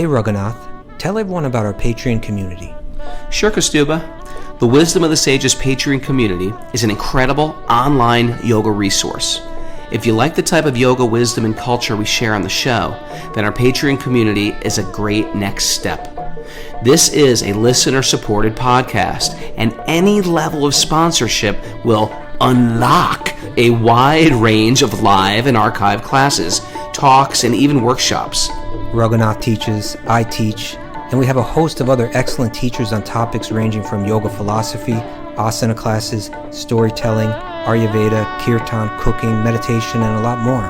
Hey Raghunath, tell everyone about our Patreon community. Sure, Kaustubha. The Wisdom of the Sages Patreon community is an incredible online yoga resource. If you like the type of yoga wisdom and culture we share on the show, then our Patreon community is a great next step. This is a listener-supported podcast, and any level of sponsorship will unlock a wide range of live and archived classes, talks, and even workshops. Raghunath teaches, I teach, and we have a host of other excellent teachers on topics ranging from yoga philosophy, asana classes, storytelling, Ayurveda, kirtan, cooking, meditation, and a lot more.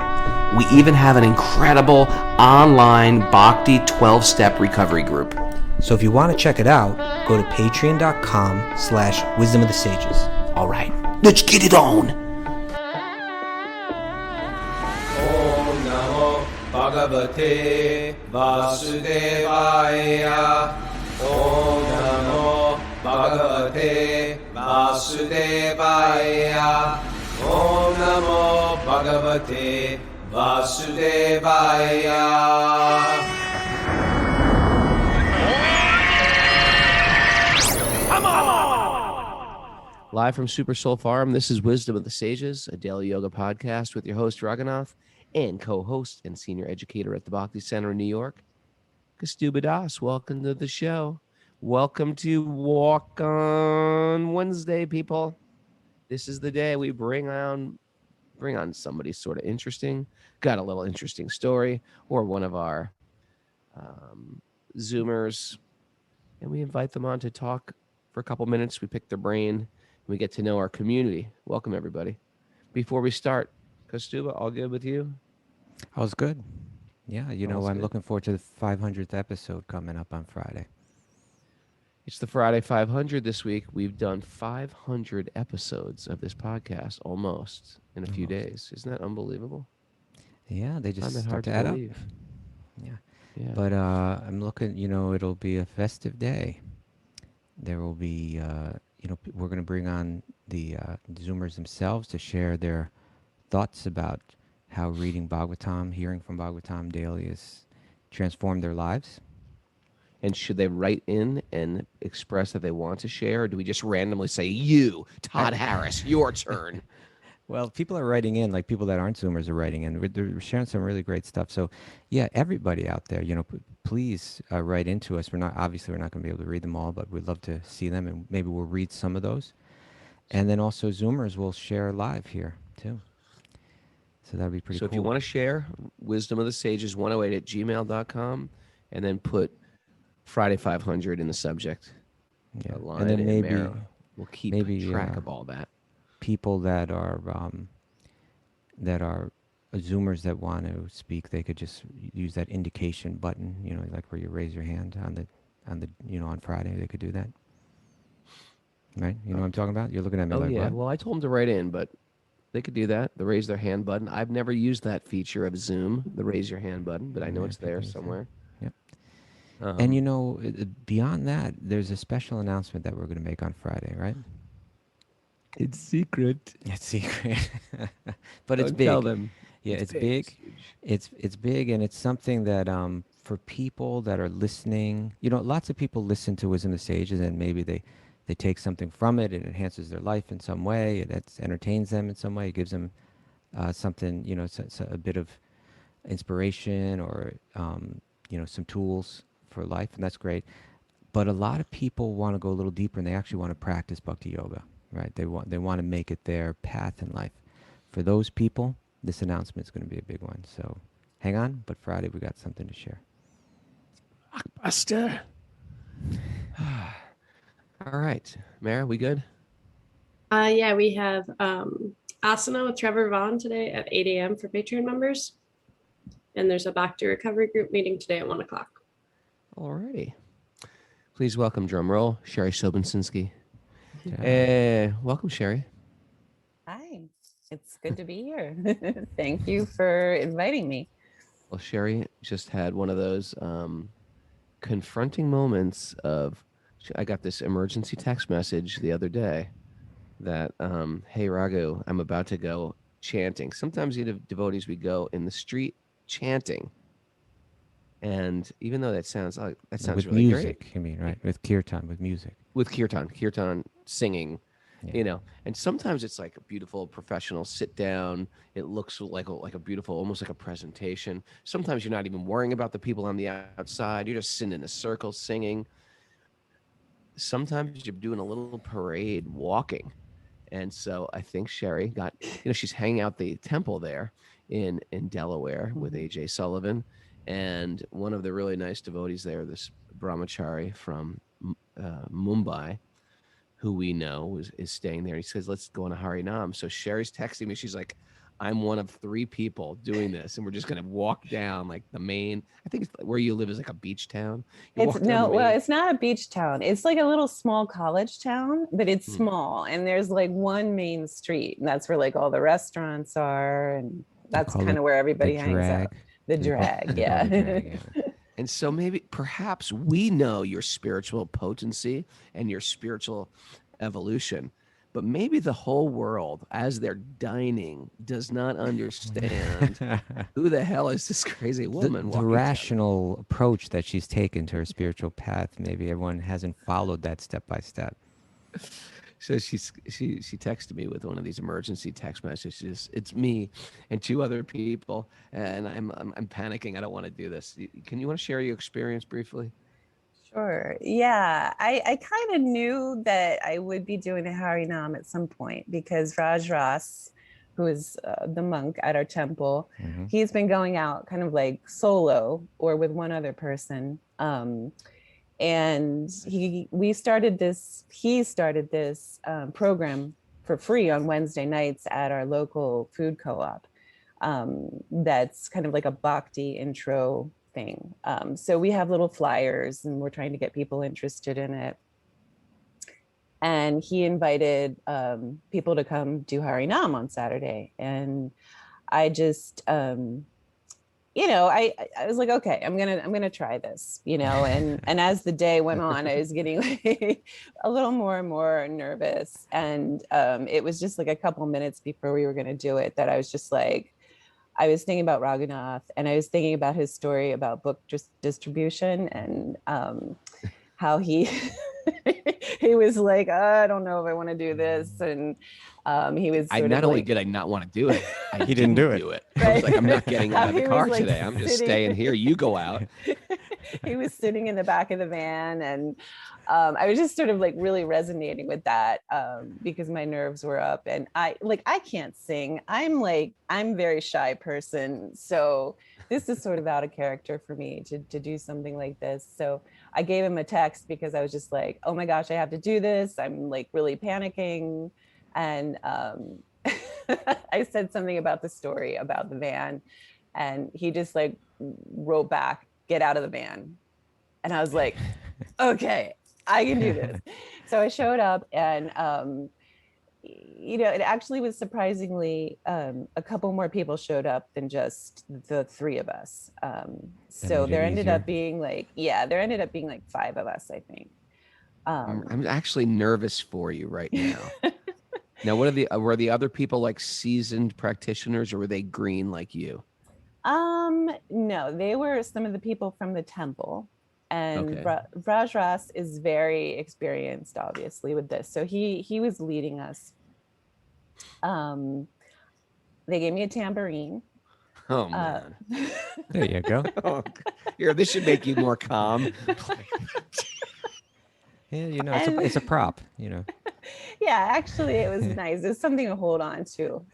We even have an incredible online Bhakti 12-step recovery group. So if you want to check it out, go to patreon.com/wisdom of the sages. All right, let's get it on. Om Namo Bhagavate Vasudevaya. Om Namo Bhagavate Vasudevaya. Om Namo Bhagavate Vasudevaya. Live from Super Soul Farm, this is Wisdom of the Sages, a daily yoga podcast with your host, Raghunath, and co-host and senior educator at the Bhakti Center in New York, Kaustubha Das. Welcome to the show. Welcome to Walk on Wednesday, people. This is the day we bring on somebody sort of interesting, got a little interesting story, or one of our Zoomers, and we invite them on to talk for a couple minutes. We pick their brain. We get to know our community. Welcome, everybody. Before we start, Kaustubha, all good with you? All's good. Yeah, I'm good. looking forward to the 500th episode coming up on Friday. It's the Friday 500 this week. We've done 500 episodes of this podcast almost in a few days. Isn't that unbelievable? Yeah, they just Find that start hard to to add believe. up. Yeah. But I'm looking, it'll be a festive day. There will be, we're going to bring on the Zoomers themselves to share their thoughts about how reading Bhagavatam, hearing from Bhagavatam daily has transformed their lives. and should they write in and express that they want to share, or do we just randomly say, you, Todd Harris, your turn? Well, people are writing in, like people that aren't Zoomers are writing in. They're sharing some really great stuff. So, yeah, everybody out there, please write into us. We're not going to be able to read them all, but we'd love to see them, and maybe we'll read some of those. And then also Zoomers will share live here too. So that'd be pretty cool. So if you want to share, Wisdom of the Sages 108@gmail.com, and then put Friday 500 in the subject. Yeah. Line, And then maybe we'll keep track of all that. People that are Zoomers that want to speak, they could just use that indication button, like where you raise your hand on Friday. They could do that. Right? You know what I'm talking about? You're looking at me like, yeah. what? Well, I told them to write in, but they could do that. The raise their hand button. I've never used that feature of Zoom, the raise your hand button, but I know it's there somewhere. Yep. And beyond that, there's a special announcement that we're going to make on Friday, right? It's secret. It's secret. But it's Don't big. tell them. Yeah, it's big. It's big, and it's something that for people that are listening, lots of people listen to Wisdom of the Sages, and maybe they take something from it. It enhances their life in some way. It entertains them in some way. It gives them something, a bit of inspiration or some tools for life, and that's great. But a lot of people want to go a little deeper, and they actually want to practice Bhakti Yoga, right? They want to make it their path in life. For those people, this announcement is going to be a big one. So hang on, but Friday we got something to share. Blockbuster. All right, Mara, we good? Yeah, we have asana with Trevor Vaughn today at 8 a.m. for Patreon members. And there's a Bhakti recovery group meeting today at 1 o'clock. All righty. Please welcome, drum roll, Sherri Sobinsinski. Welcome, Sherri. Hi, it's good to be here. Thank you for inviting me. Well, Sherri just had one of those confronting moments of, I got this emergency text message the other day that, hey, Raghu, I'm about to go chanting. Sometimes devotees, we go in the street chanting. And even though that sounds With really music, great, I mean, right? With kirtan, with music. with kirtan singing, Yeah. you know, and sometimes it's like a beautiful professional sit down. It looks like a beautiful, almost like a presentation. Sometimes you're not even worrying about the people on the outside. You're just sitting in a circle singing. Sometimes you're doing a little parade walking. And so I think Sherry got, she's hanging out the temple there in Delaware with AJ Sullivan. And one of the really nice devotees there, this brahmachari from Mumbai, who we know is staying there. He says, let's go on a Harinam. So Sherry's texting me. She's like, I'm one of 3 people doing this. And we're just going to walk down like the main, I think it's where you live is like a beach town. You It's walk down the no, well, main. it's not a beach town. It's like a little small college town, but it's Hmm. small. And there's like one main street, and that's where like all the restaurants are. And They that's call kind it of where the everybody hangs out. drag. The They call, drag, they call it the yeah. drag, yeah. And so maybe perhaps we know your spiritual potency and your spiritual evolution, but maybe the whole world, as they're dining, does not understand who the hell is this crazy the, woman the walking rational approach that she's taken to her spiritual path, maybe everyone hasn't followed that step by step. So she texted me with one of these emergency text messages. It's me and 2 other people, and I'm panicking. I don't want to do this. You want to share your experience briefly? Sure. Yeah. I kind of knew that I would be doing a Harinam at some point because Raj Ras, who is the monk at our temple, Mm-hmm. he's been going out kind of like solo or with one other person. And he started this program for free on Wednesday nights at our local food co-op. That's kind of like a bhakti intro thing. So we have little flyers and we're trying to get people interested in it. And he invited people to come do Harinam on Saturday. And I just, I was like, okay, I'm gonna try this, and as the day went on, I was getting like a little more and more nervous. And it was just like a couple minutes before we were gonna do it that I was just like, I was thinking about Raghunath and I was thinking about his story about book distribution and how he he was like, oh, I don't know if I want to do this. And he was I sort not of only like, did I not want to do it, He didn't do it. I was like, I'm not getting out of the He was, car like, today. I'm just sitting- staying here. You go out. he was sitting in the back of the van. And I was just sort of like really resonating with that because my nerves were up. And I can't sing. I'm a very shy person. So this is sort of out of character for me to do something like this. So I gave him a text because I was just like, oh my gosh, I have to do this. I'm like really panicking. And I said something about the story about the van. And he just like wrote back, get out of the van. And I was like, okay, I can do this. So I showed up and, it actually was surprisingly, a couple more people showed up than just the 3 of us. So made it there ended easier. up being like 5 of us, I think. I'm actually nervous for you right now. Now, were the other people like seasoned practitioners, or were they green like you? No, they were some of the people from the temple. And Okay. Raj Ras is very experienced, obviously, with this. So he was leading us. They gave me a tambourine. Oh man. There you go. Oh, here, this should make you more calm. Yeah, it's a prop, Yeah, actually, it was nice. It's something to hold on to.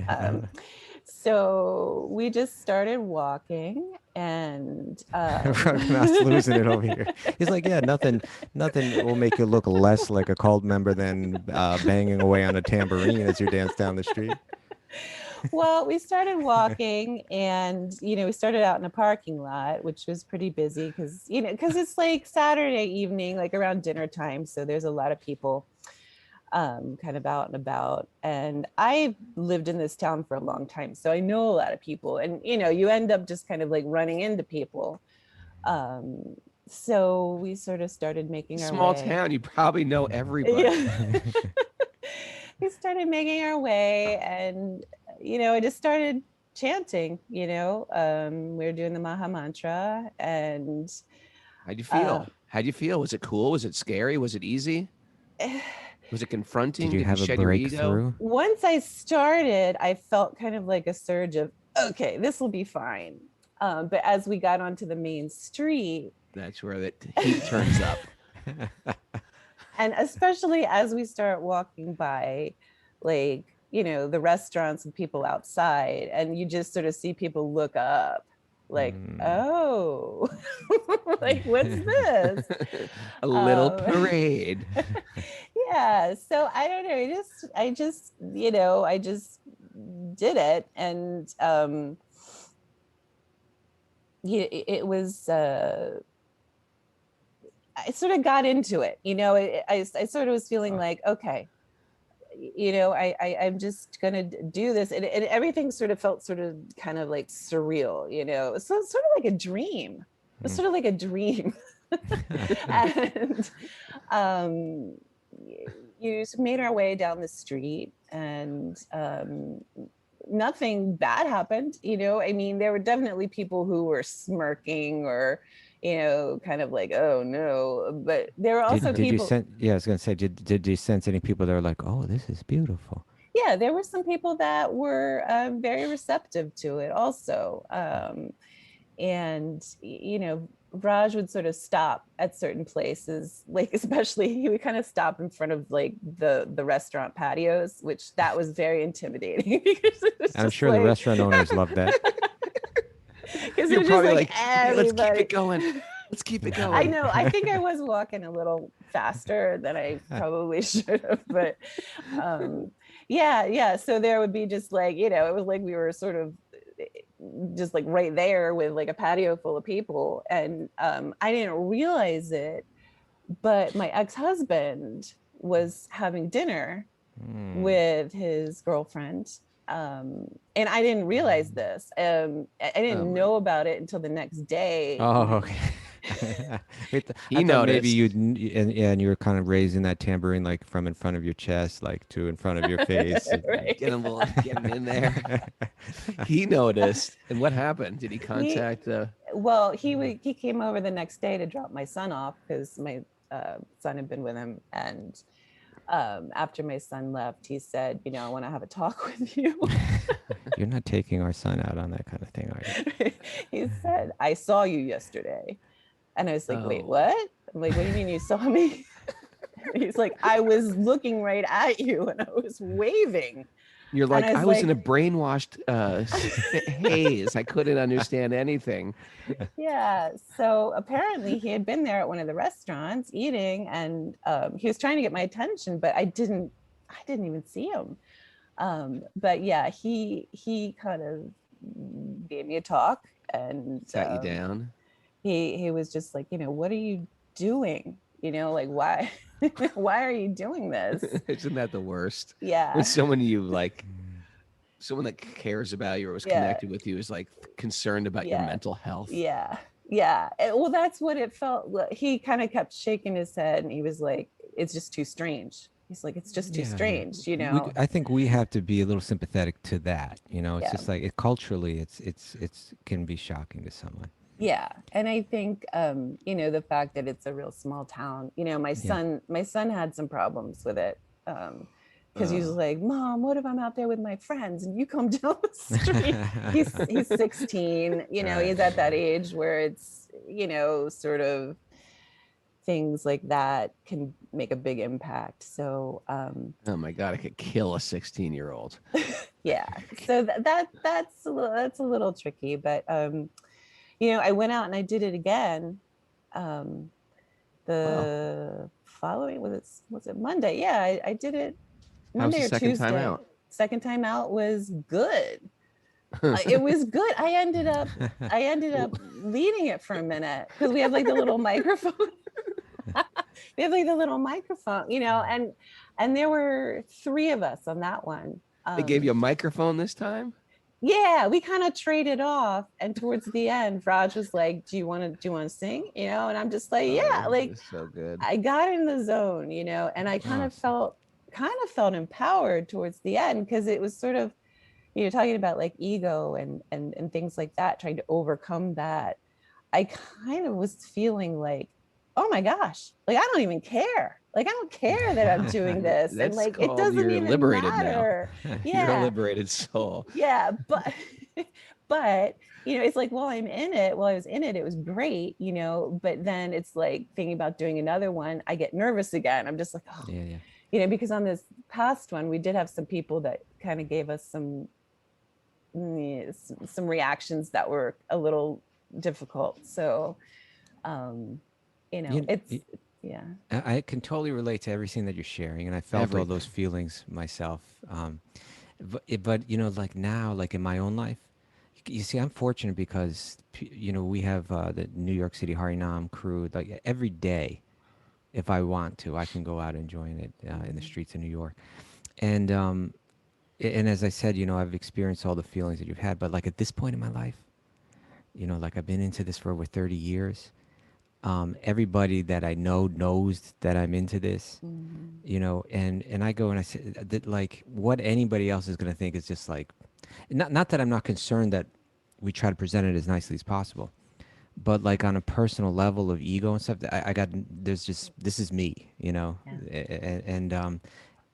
So we just started walking, and Raghunath's losing it over here. He's like, yeah, nothing will make you look less like a cult member than banging away on a tambourine as you dance down the street. well, we started walking, and we started out in a parking lot, which was pretty busy because it's like Saturday evening, like around dinner time, so there's a lot of people kind of out and about. And I've lived in this town for a long time, so I know a lot of people, and you end up just kind of like running into people. So we sort of started making our Small way. town, you probably know everybody. Yeah. We started making our way, and I just started chanting, we were doing the Maha Mantra, and How'd you feel? How'd you feel? Was it cool? Was it scary? Was it easy? Was it Did confronting? you Did you have a shed your ego? breakthrough? once I started, I felt kind of like a surge of, okay, this will be fine. But as we got onto the main street, That's where the heat turns up. and especially as we start walking by, like, the restaurants and people outside, and you just sort of see people look up, like, oh, like, what's this? A little parade. Yeah. So I don't know. I just did it. And it was, I sort of got into it, I sort of was feeling like, okay, I'm just gonna do this, and everything sort of felt sort of kind of like surreal, so it's sort of like a dream. It's sort of like a dream. And you made our way down the street, and nothing bad happened. I mean, there were definitely people who were smirking or kind of like, oh no, but there were also Did you people. sense? Yeah, I was gonna say, did you sense any people that were like, "Oh, this is beautiful"? Yeah, there were some people that were very receptive to it also. And Raj would sort of stop at certain places, like especially he would kind of stop in front of like the restaurant patios, which that was very intimidating. Because it was I'm just sure the restaurant owners love that. because You're it was just probably like, "Hey, let's keep everybody. it going. Let's keep it going." I know. I think I was walking a little faster than I probably should have, but yeah. So there would be just like, it was like we were sort of just like right there with like a patio full of people, and I didn't realize it, but my ex-husband was having dinner with his girlfriend, and I didn't realize this. I didn't know about it until the next day. Oh, okay. He I thought maybe noticed. and you were kind of raising that tambourine like from in front of your chest, like to in front of your face. Right. Getting in there. He noticed. And what happened? Did he contact? Well, he came over the next day to drop my son off because my son had been with him, and after my son left, he said, I want to have a talk with you. You're not taking our son out on that kind of thing, are you? He said, I saw you yesterday. And I was like, wait, Oh. what? I'm like, what do you mean you saw me? He's like, I was looking right at you and I was waving. You're like, And I was in a brainwashed haze. I couldn't understand anything. Yeah. So apparently he had been there at one of the restaurants eating, and he was trying to get my attention, but I didn't even see him. But yeah, he kind of gave me a talk and Sat you down. He was just like, what are you doing? Like, why why are you doing this? Isn't that the worst? Yeah. When someone you like, someone that cares about you or was Yeah. connected with you is like concerned about your Yeah. mental health. Yeah. Well, that's what it felt like. He kind of kept shaking his head and he was like, it's just too strange. He's like, it's just too strange, I think we have to be a little sympathetic to that. It's Yeah. just like culturally, it's can be shocking to someone. Yeah. And I think the fact that it's a real small town, my son had some problems with it. Because he was like, Mom, what if I'm out there with my friends and you come down the street? he's 16, he's at that age where it's, sort of things like that can make a big impact. So Oh my God, I could kill a 16-year-old. yeah. So that's a little tricky, but I went out and I did it again. Following, was it Monday? Yeah, I did it Monday or Tuesday. Second time out? Second time out was good. It was good. I ended up leading it for a minute because we have like the little microphone. We have like the little microphone, and there were 3 of us on that one. They gave you a microphone this time? Yeah, we kind of traded off, and towards the end, Raj was like, "Do you want to sing?" And I'm just like, "Yeah." Like, so good. I got in the zone, and I kind of felt empowered towards the end because it was sort of, talking about like ego and things like that, trying to overcome that, I kind of was feeling like, oh my gosh, like I don't even care. Like I don't care that I'm doing this. And That's like it called doesn't you're even liberated now. matter. You're a Yeah. liberated soul. Yeah. But but it's like, well, I'm in it. Well, I was in it. It was great, but then it's like thinking about doing another one. I get nervous again. I'm just like, oh, Yeah. because on this past one, we did have some people that kind of gave us some reactions that were a little difficult. So, You, it's, yeah. I can totally relate to everything that you're sharing, and I felt all those feelings myself. But like now, like in my own life, you see, I'm fortunate because we have the New York City Harinam crew. Like every day, if I want to, I can go out and join it in the streets of New York. And and as I said, I've experienced all the feelings that you've had. But like at this point in my life, like I've been into this for over 30 years. Everybody that I know knows that I'm into this, and I go and I say that like what anybody else is going to think is just like, not that I'm not concerned that we try to present it as nicely as possible, but like on a personal level of ego and stuff, I got, there's just, this is me, Yeah.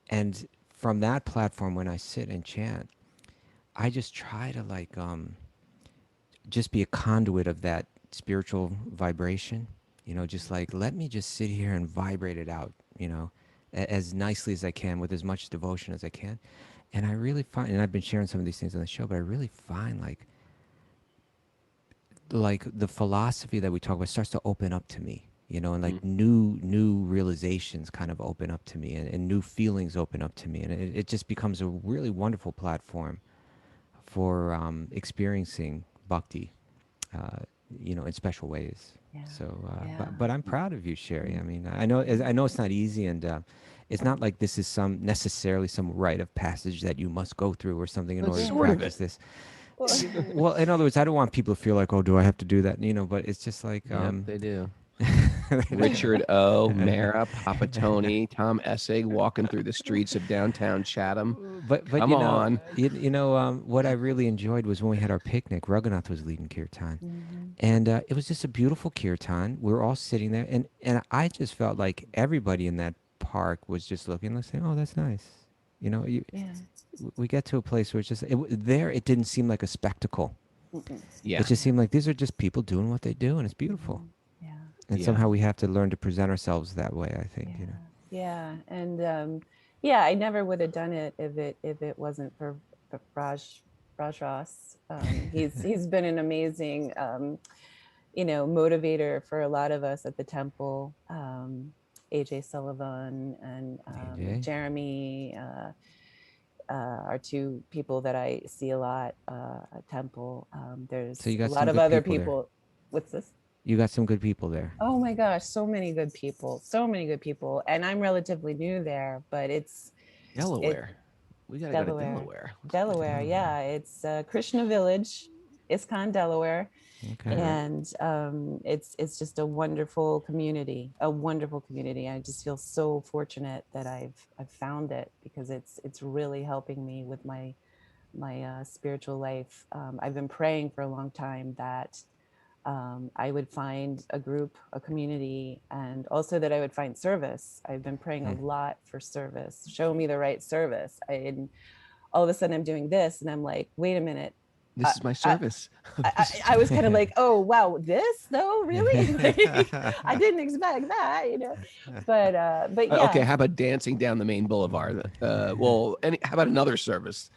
and from that platform, when I sit and chant, I just try to like, just be a conduit of that spiritual vibration, just like, let me just sit here and vibrate it out, as nicely as I can with as much devotion as I can. And I really find, and I've been sharing some of these things on the show, but I really find like the philosophy that we talk about starts to open up to me, and like new realizations kind of open up to me, and new feelings open up to me. And it just becomes a really wonderful platform for experiencing bhakti, in special ways. Yeah. So, Yeah. but I'm proud of you, Sherri. I mean, I know it's not easy, and it's not like this is necessarily some rite of passage that you must go through or something in It's order to sort of practice this. Well, Well, in other words, I don't want people to feel like, oh, do I have to do that? But it's just like, Yep, they do. Richard O, Mara, Papa Tony, Tom Essig walking through the streets of downtown Chatham. but Come on. what I really enjoyed was when we had our picnic. Raghunath was leading kirtan, and it was just a beautiful kirtan. We were all sitting there, and I just felt like everybody in that park was just looking and saying, "Oh, that's nice." yeah. We get to a place where it's just it didn't seem like a spectacle. Yeah. It just seemed like these are just people doing what they do, and it's beautiful. Yeah. And Yeah. somehow we have to learn to present ourselves that way, I think. Yeah. And I never would have done it if it wasn't for Raj Ross. He's been an amazing motivator for a lot of us at the temple. AJ Sullivan and AJ. Jeremy are two people that I see a lot at temple. There's So you got a some lot of good other people there. people. What's this? You got some good people there. Oh my gosh, so many good people, and I'm relatively new there, but it's Delaware. We got to go to Delaware. Delaware. Delaware. Yeah, it's Krishna Village, ISKCON, Delaware. Okay. And it's just a wonderful community. I just feel so fortunate that I've found it, because it's really helping me with my spiritual life. I've been praying for a long time that I would find a group, a community, and also that I would find service. I've been praying a lot for service. Show me the right service. And all of a sudden I'm doing this, and I'm like, wait a minute. This is my service. I was kind of like, oh wow, this though, really? Like, I didn't expect that, But yeah. Okay, how about dancing down the main boulevard? How about another service?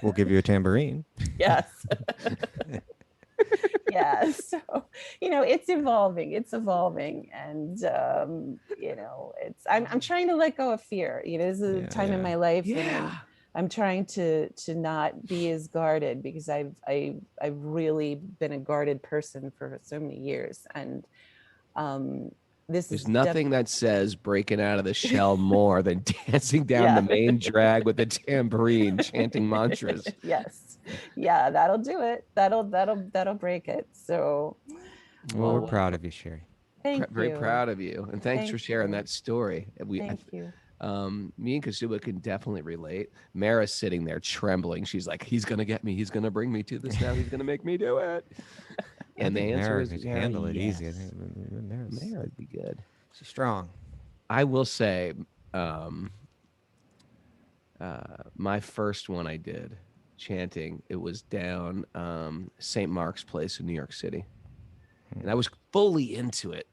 We'll give you a tambourine. Yes. Yeah. So, it's evolving. And I'm trying to let go of fear. This is a time in my life. Yeah. I'm trying to not be as guarded, because I've really been a guarded person for so many years. And there's nothing that says breaking out of the shell more than dancing down the main drag with a tambourine, chanting mantras. Yes. Yeah, that'll do it. That'll break it. So Well, we're proud of you, Sherri. Thank you. Very proud of you. And thanks for sharing that story. Thank you. Me and Kaustubha can definitely relate. Mara's sitting there trembling. She's like, he's gonna get me. He's gonna bring me to this now. He's gonna make me do it. I And the think answer Mara is could Mara, handle it yes. easy. I think Mara would be good. she's strong. I will say, my first one I did chanting. It was down St. Mark's Place in New York City, and I was fully into it,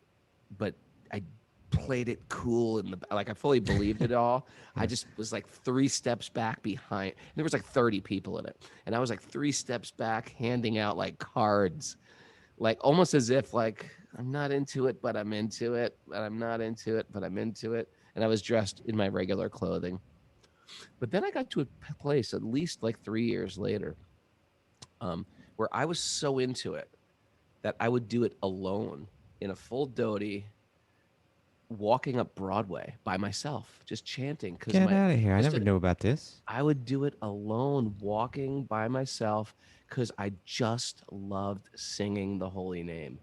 but I played it cool and like I fully believed it all. I just was like 3 steps back behind. There was like 30 people in it, and I was like 3 steps back, handing out like cards, like almost as if like I'm not into it, but I'm into it, but I'm not into it, but I'm into it. And I was dressed in my regular clothing. But then I got to a place at least like 3 years later, where I was so into it that I would do it alone in a full dhoti, walking up Broadway by myself, just chanting. Because Get my out of here! I just never a, knew about this. I would do it alone, walking by myself, because I just loved singing the holy name.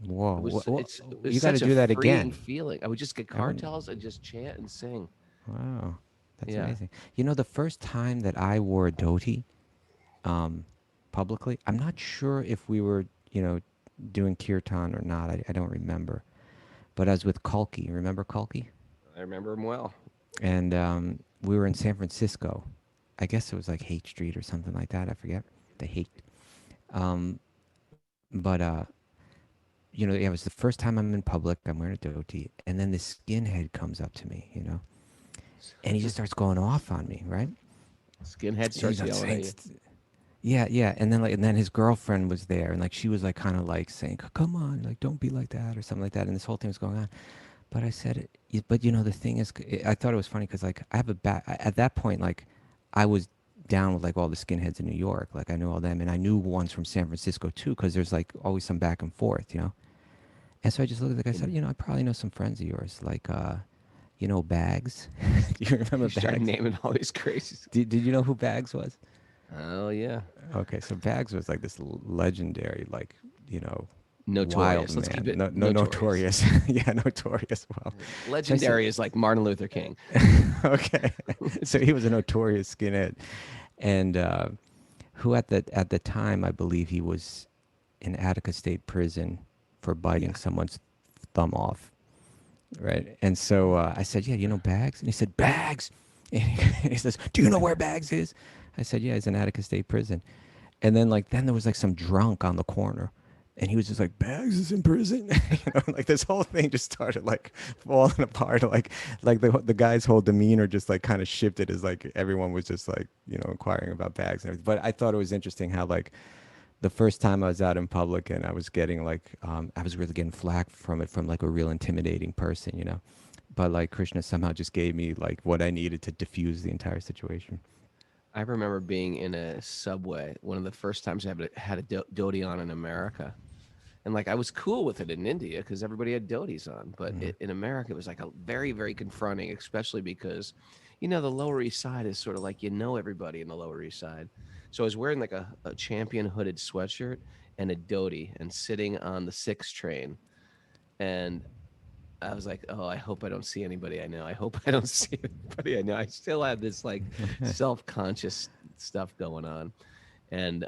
Whoa! It was You got to such a do that freeing again. feeling. I would just get I wouldn't. cartels and just chant and sing. Wow, that's Yeah. amazing. You know, the first time that I wore a dhoti, um, publicly, I'm not sure if we were, doing kirtan or not. I don't remember. But I was with Kalki. Remember Kalki? I remember him well. And we were in San Francisco. I guess it was like Haight Street or something like that. I forget. The Haight. Um, but yeah, it was the first time I'm in public. I'm wearing a dhoti, and then this skinhead comes up to me, and he just starts going off on me, right? Skinhead And starts he's yelling at you. yeah, yeah, and then his girlfriend was there, and like she was like kind of like saying, "Come on, like don't be like that" or something like that, and this whole thing was going on. But I said, but the thing is, I thought it was funny because like I have at that point, like I was down with like all the skinheads in New York, like I knew all them, and I knew ones from San Francisco too, because there's like always some back and forth. And so I just looked at the guy and said, I probably know some friends of yours, like, Bags. Do you remember You started Bags? naming all these crazy. Did you know who Bags was? Oh yeah, Okay, so Bags was like this legendary, like, wild notorious. Let's man. keep it No, notorious. notorious. Yeah, notorious. Well, Legendary is like Martin Luther King. okay. So he was a notorious skinhead, and who at the time I believe he was in Attica State Prison for biting someone's thumb off, right? And so I said, "Yeah, you know Bags?" And he said, "Bags." And he says, "Do you know where Bags is?" I said, "Yeah, he's in Attica State Prison." And then then there was like some drunk on the corner. And he was just like, "Bags is in prison." Like this whole thing just started like falling apart. Like the guy's whole demeanor just like kind of shifted as like everyone was just like, inquiring about Bags and everything. But I thought it was interesting how like the first time I was out in public and I was getting like, I was really getting flack from it from like a real intimidating person. But like Krishna somehow just gave me like what I needed to diffuse the entire situation. I remember being in a subway. One of the first times I had a dhoti on in America, and like I was cool with it in India because everybody had dhotis on, but in America it was like a very, very confronting, especially because, the Lower East Side is sort of like everybody in the Lower East Side. So I was wearing like a champion hooded sweatshirt and a dhoti and sitting on the 6 train, and I was like, oh, I hope I don't see anybody I know. I hope I don't see anybody I know. I still had this like self-conscious stuff going on. And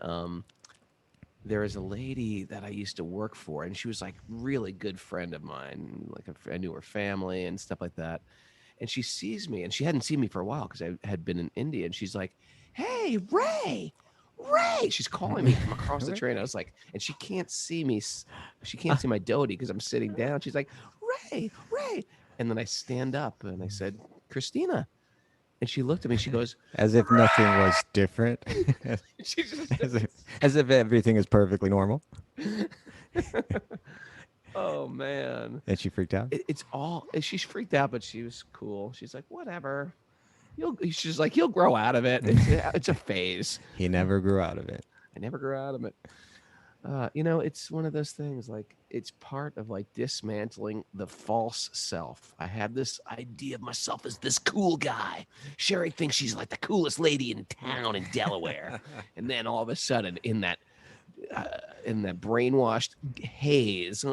there was a lady that I used to work for, and she was like really good friend of mine. Like I knew her family and stuff like that. And she sees me, and she hadn't seen me for a while because I had been in India. And she's like, "Hey, Ray, Ray!" She's calling me from across the train. I was like, and she can't see me. She can't see my dhoti because I'm sitting down. She's like, "Ray, Ray!" And then I stand up and I said, "Christina." And she looked at me. She goes, As if nothing was different. she just, as if everything is perfectly normal. oh man. And she freaked out. It's all. She's freaked out, but she was cool. She's like, whatever. She's like, you'll grow out of it. It's a phase. He never grew out of it. I never grew out of it. It's one of those things, like it's part of like dismantling the false self. I had this idea of myself as this cool guy. Sherri thinks she's like the coolest lady in town in Delaware. And then all of a sudden in that in that brainwashed haze.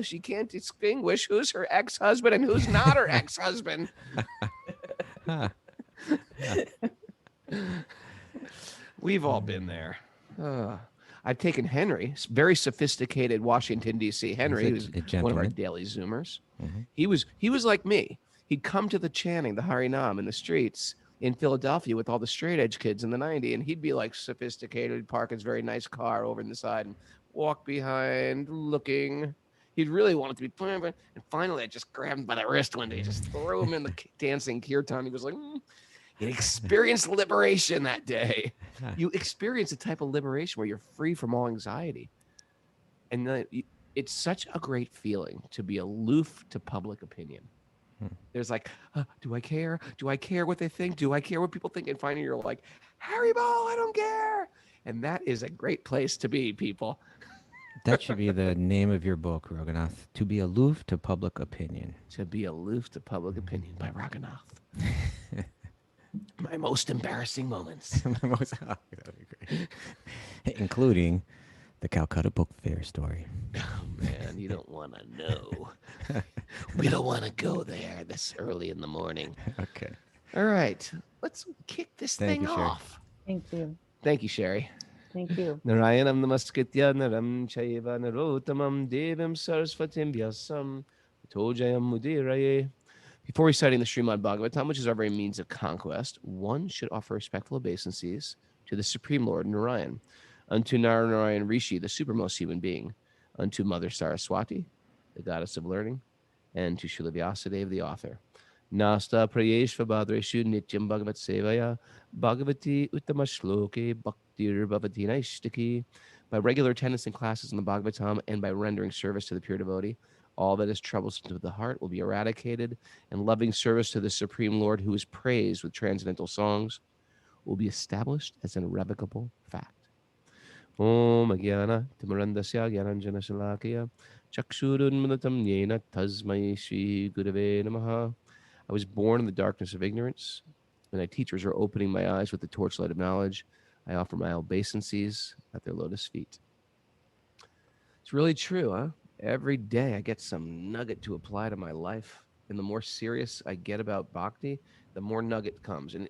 She can't distinguish who's her ex-husband and who's not her ex-husband. We've all been there. I've taken Henry, very sophisticated Washington D.C. Henry, who's one of our daily Zoomers. Mm-hmm. He was like me. He'd come to the chanting, the Harinam in the streets in Philadelphia with all the straight edge kids in the 90s, and he'd be like sophisticated, park his very nice car over in the side and walk behind, looking. He'd really want it to be, and finally I just grabbed him by the wrist one day, just threw him in the dancing kirtan. He was like, He experienced liberation that day. You experience a type of liberation where you're free from all anxiety. And it's such a great feeling to be aloof to public opinion. There's like, do I care? Do I care what they think? Do I care what people think? And finally you're like, Harry Ball, I don't care. And that is a great place to be, people. That should be the name of your book, Raghunath. To be aloof to public opinion. To be aloof to public opinion by Raghunath. My most embarrassing moments. That'd be great. Including the Calcutta Book Fair story. Oh, man, you don't want to know. We don't want to go there this early in the morning. Okay. All right. Let's kick this Thank thing you, Sherri. off. Thank you. Thank you, Sherri. Thank you. Narayanam namaskritya naram chaiva narottamam devim sarasvatim vyasam tojayam mudiraye. Before reciting the Srimad Bhagavatam, which is our very means of conquest, one should offer respectful obeisances to the Supreme Lord Narayan, unto Narayan Rishi, the supermost human being, unto Mother Saraswati, the goddess of learning, and to Srila Vyasadeva, the author. Nasta prayeshva bhadreshu nityam bhagavat sevaya bhagavati uttama shloke bhaktir bhavati naishtaki. By regular attendance in classes in the Bhagavatam and by rendering service to the pure devotee, all that is troublesome to the heart will be eradicated, and loving service to the Supreme Lord, who is praised with transcendental songs, will be established as an irrevocable fact. Om Agyana Timarandasya Gyananjana Shalakya Chakshurunmanatam Yena Tasmai Shri Gurave Namaha. I was born in the darkness of ignorance, and my teachers are opening my eyes with the torchlight of knowledge. I offer my obeisances at their lotus feet. It's really true, huh? Every day I get some nugget to apply to my life. And the more serious I get about bhakti, the more nugget comes. And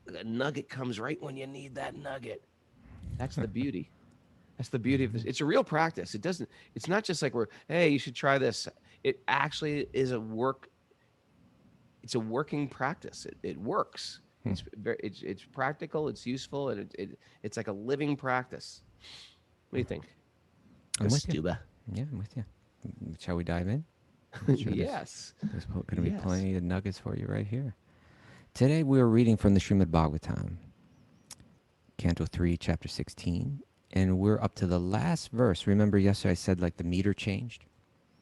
the nugget comes right when you need that nugget. That's the beauty. That's the beauty of this. It's a real practice. It's not just like hey, you should try this. It actually is it's a working practice. It works. It's practical, it's useful, and it's like a living practice. What do you think? I'm with you. Kaustubha? Yeah, I'm with you. Shall we dive in? Yes. There's going to be plenty of nuggets for you right here. Today we are reading from the Srimad Bhagavatam, Canto 3, Chapter 16, and we're up to the last verse. Remember yesterday I said like the meter changed?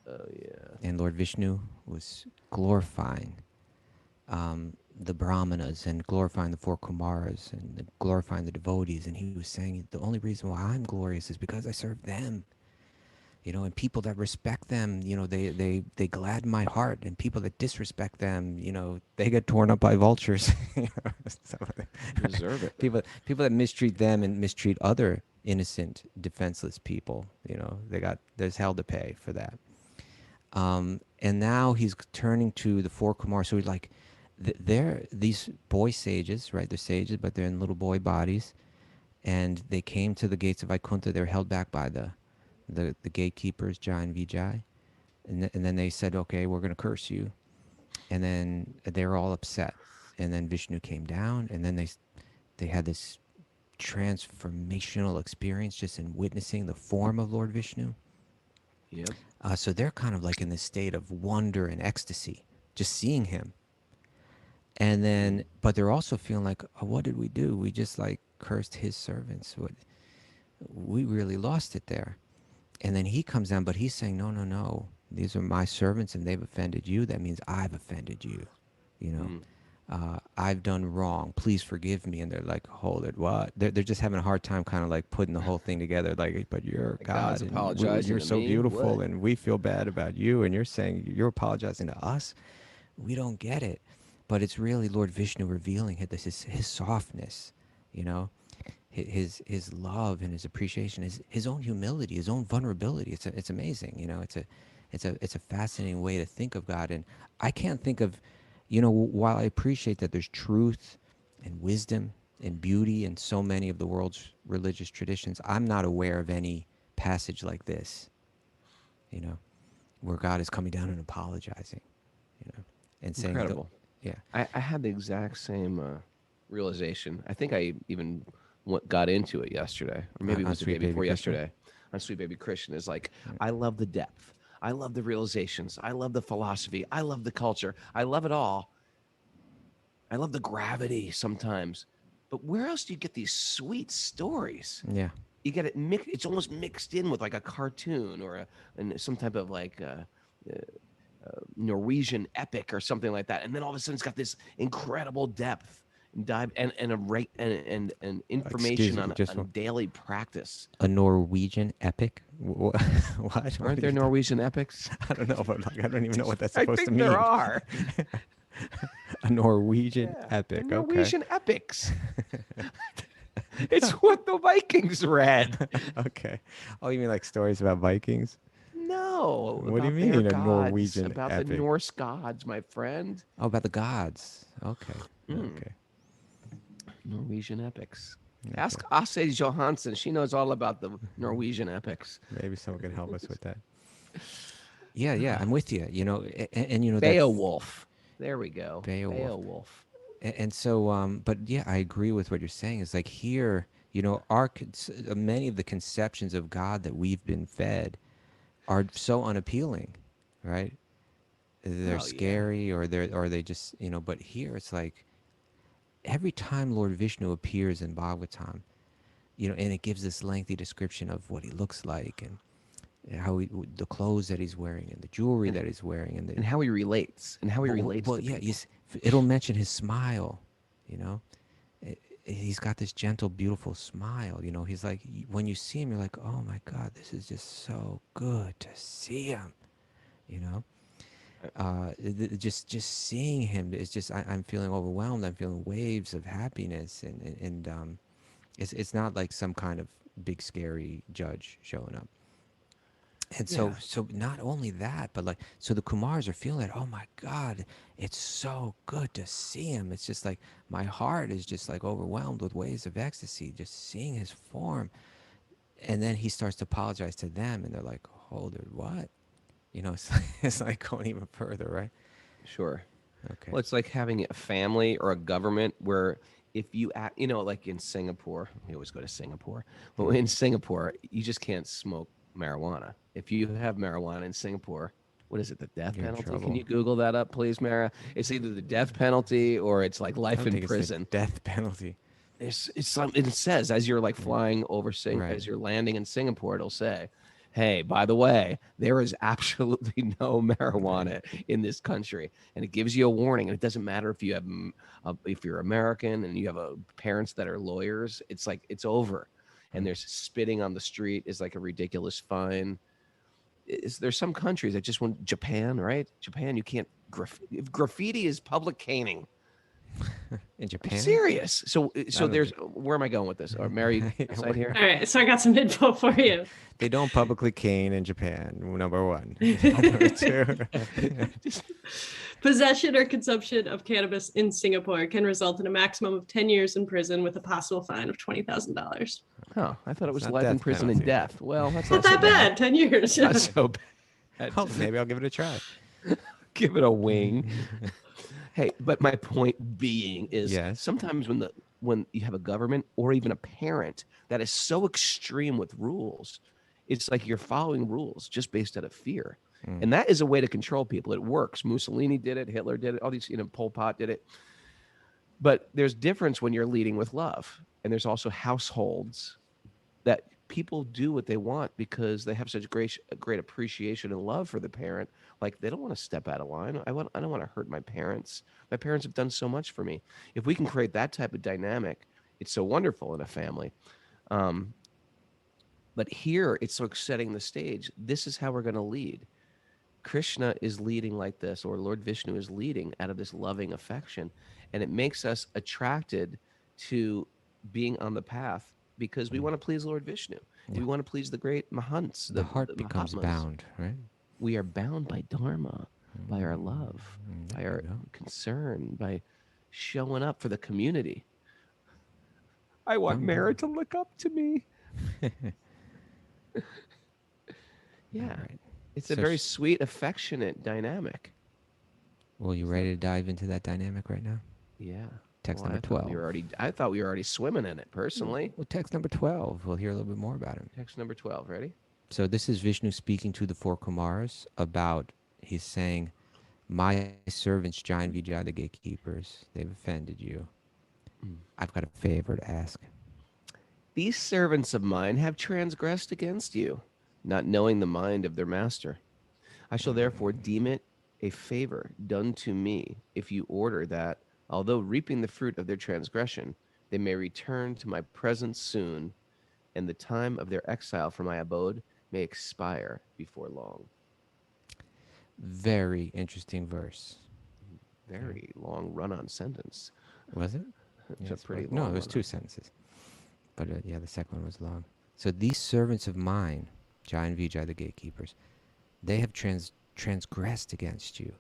Oh, yeah. And Lord Vishnu was glorifying the Brahmanas and glorifying the four Kumaras and glorifying the devotees. And he was saying the only reason why I'm glorious is because I serve them. You know, and people that respect them, you know, they gladden my heart, and people that disrespect them, you know, they get torn up by vultures. Deserve it. People that mistreat them and mistreat other innocent, defenseless people, you know, there's hell to pay for that. And now he's turning to the four Kumars. So he's like, they're these boy sages, right? They're sages, but they're in little boy bodies, and they came to the gates of Vaikuntha. They were held back by the gatekeepers, Jai and Vijay. And then they said, okay, we're going to curse you. And then they were all upset. And then Vishnu came down, and then they had this transformational experience just in witnessing the form of Lord Vishnu. Yep. So they're kind of like in this state of wonder and ecstasy, just seeing him. And then, but they're also feeling like, oh, what did we do? We just like cursed his servants. We really lost it there. And then he comes down, but he's saying, no. These are my servants, and they've offended you. That means I've offended you. You know, I've done wrong. Please forgive me. And they're like, hold it, what? They're just having a hard time kind of like putting the whole thing together. Like, but you're God. And apologizing you're to so me? beautiful, What? and we feel bad about you. And you're saying you're apologizing to us. We don't get it. But it's really Lord Vishnu revealing his softness, you know. his love and his appreciation, his own humility, his own vulnerability. It's amazing. You know, it's a fascinating way to think of God. And I can't think of, you know, while I appreciate that there's truth and wisdom and beauty in so many of the world's religious traditions, I'm not aware of any passage like this, you know, where God is coming down and apologizing, you know, and saying, Incredible. yeah, I had the exact same realization. I think I even got into it yesterday, or maybe it on was the day Sweet Baby before Krishna. yesterday on Sweet Baby Christian. Is like, I love the depth. I love the realizations. I love the philosophy. I love the culture. I love it all. I love the gravity sometimes. But where else do you get these sweet stories? Yeah. You get it mixed. It's almost mixed in with like a cartoon or some type of like Norwegian epic or something like that, and then all of a sudden it's got this incredible depth and dive and a rate and Excuse information me, just on daily practice. a Norwegian epic. What? What Aren't are there you Norwegian epics? I don't know, but like, I don't even know what that's I supposed to think there mean. are. A Norwegian Yeah, they're epic. Okay. Norwegian epics. It's what the Vikings read. Okay. Oh, you mean like stories about Vikings? No, What do you about their mean a gods, Norwegian about the epic? Norse gods, my friend. Oh, about the gods. Okay. Mm, Okay. Norwegian epics. Okay. Ask Ase Johansson. She knows all about the Norwegian epics. Maybe someone can help us with that. Yeah, yeah, I'm with you. You know, and you know that Beowulf. There we go. Beowulf. Beowulf. And so, but yeah, I agree with what you're saying. It's like here, you know, many of the conceptions of God that we've been fed are so unappealing, right? They're Oh yeah. scary, or they just, you know. But here, it's like every time Lord Vishnu appears in Bhagavatam, you know, and it gives this lengthy description of what he looks like and how the clothes that he's wearing and the jewelry And that he's wearing and the and how he relates well, to yeah, people. it'll mention his smile, you know. He's got this gentle, beautiful smile. You know, he's like, when you see him, you're like, oh my God, this is just so good to see him. You know, just seeing him is just I'm feeling overwhelmed. I'm feeling waves of happiness, and it's not like some kind of big scary judge showing up. And so, Yeah. so not only that, but like, so the Kumars are feeling it. Oh my God, it's so good to see him. It's just like my heart is just like overwhelmed with waves of ecstasy, just seeing his form. And then he starts to apologize to them, and they're like, "Hold it, what?" You know, it's like going even further, right? Sure. Okay. Well, it's like having a family or a government where if you act, like in Singapore, we always go to Singapore, but Hmm. in Singapore, you just can't smoke marijuana. If you have marijuana in Singapore, what is it, the death You're in penalty? Can trouble. you Google that up, please, Mara? It's either the death penalty or it's like I life don't in think it's the prison. death penalty. It's something it says as you're like Yeah. flying over Right. as you're landing in Singapore, it'll say, "Hey, by the way, there is absolutely no Right. marijuana in this country," and it gives you a warning. And it doesn't matter if you have if you're American and you have parents that are lawyers. It's like it's over, and Mm. there's spitting on the street is like a ridiculous fine. There's some countries that just want Japan, right? Japan, you can't if graffiti is public caning. In I'm Japan, serious. So I don't there's think. where am I going with this? Or Mary insight here? All right, so I got some info for you. They don't publicly cane in Japan. Number one. Number two. Possession or consumption of cannabis in Singapore can result in a maximum of 10 years in prison with a possible fine of $20,000. Oh, I thought it It's was not life in death prison and penalty. death. Well, that's Not not so that bad, 10 years. Not so bad. Oh, maybe I'll give it a try. Give it a wing. Hey, but my point being is Yes. sometimes when you have a government or even a parent that is so extreme with rules, it's like you're following rules just based out of fear. Mm. And that is a way to control people. It works. Mussolini did it, Hitler did it, all these, Pol Pot did it. But there's difference when you're leading with love. And there's also households that people do what they want because they have such great appreciation and love for the parent. Like they don't want to step out of line. I don't want to hurt my parents. My parents have done so much for me. If we can create that type of dynamic, it's so wonderful in a family. But here it's like setting the stage. This is how we're going to lead. Krishna is leading like this, or Lord Vishnu is leading out of this loving affection. And it makes us attracted to being on the path because we want to please Lord Vishnu. We want to please the great Mahants, The heart becomes Mahatmas. bound, right? We are bound by dharma, by our love, by There our you go. concern, by showing up for the community. I want Boom. Mara to look up to me. All Yeah. right. It's a So very sweet, affectionate dynamic. Well, you ready to dive into that dynamic right now? Yeah. Text Well, number 12. I thought we were already swimming in it, personally. Well, text number 12. We'll hear a little bit more about him. Text number 12. Ready? So this is Vishnu speaking to the four Kumaras about, he's saying, my servants, Giant Vijay, the gatekeepers, they've offended you. I've got a favor to ask. These servants of mine have transgressed against you, not knowing the mind of their master. I shall therefore deem it a favor done to me if you order that, although reaping the fruit of their transgression, they may return to my presence soon, and the time of their exile from my abode may expire before long. Very interesting verse. Very long run-on sentence. Was it? It's Yes, a pretty no, long it was run-on. 2 sentences. But yeah, the second one was long. So these servants of mine, Jai and Vijay, the gatekeepers, they have transgressed against you.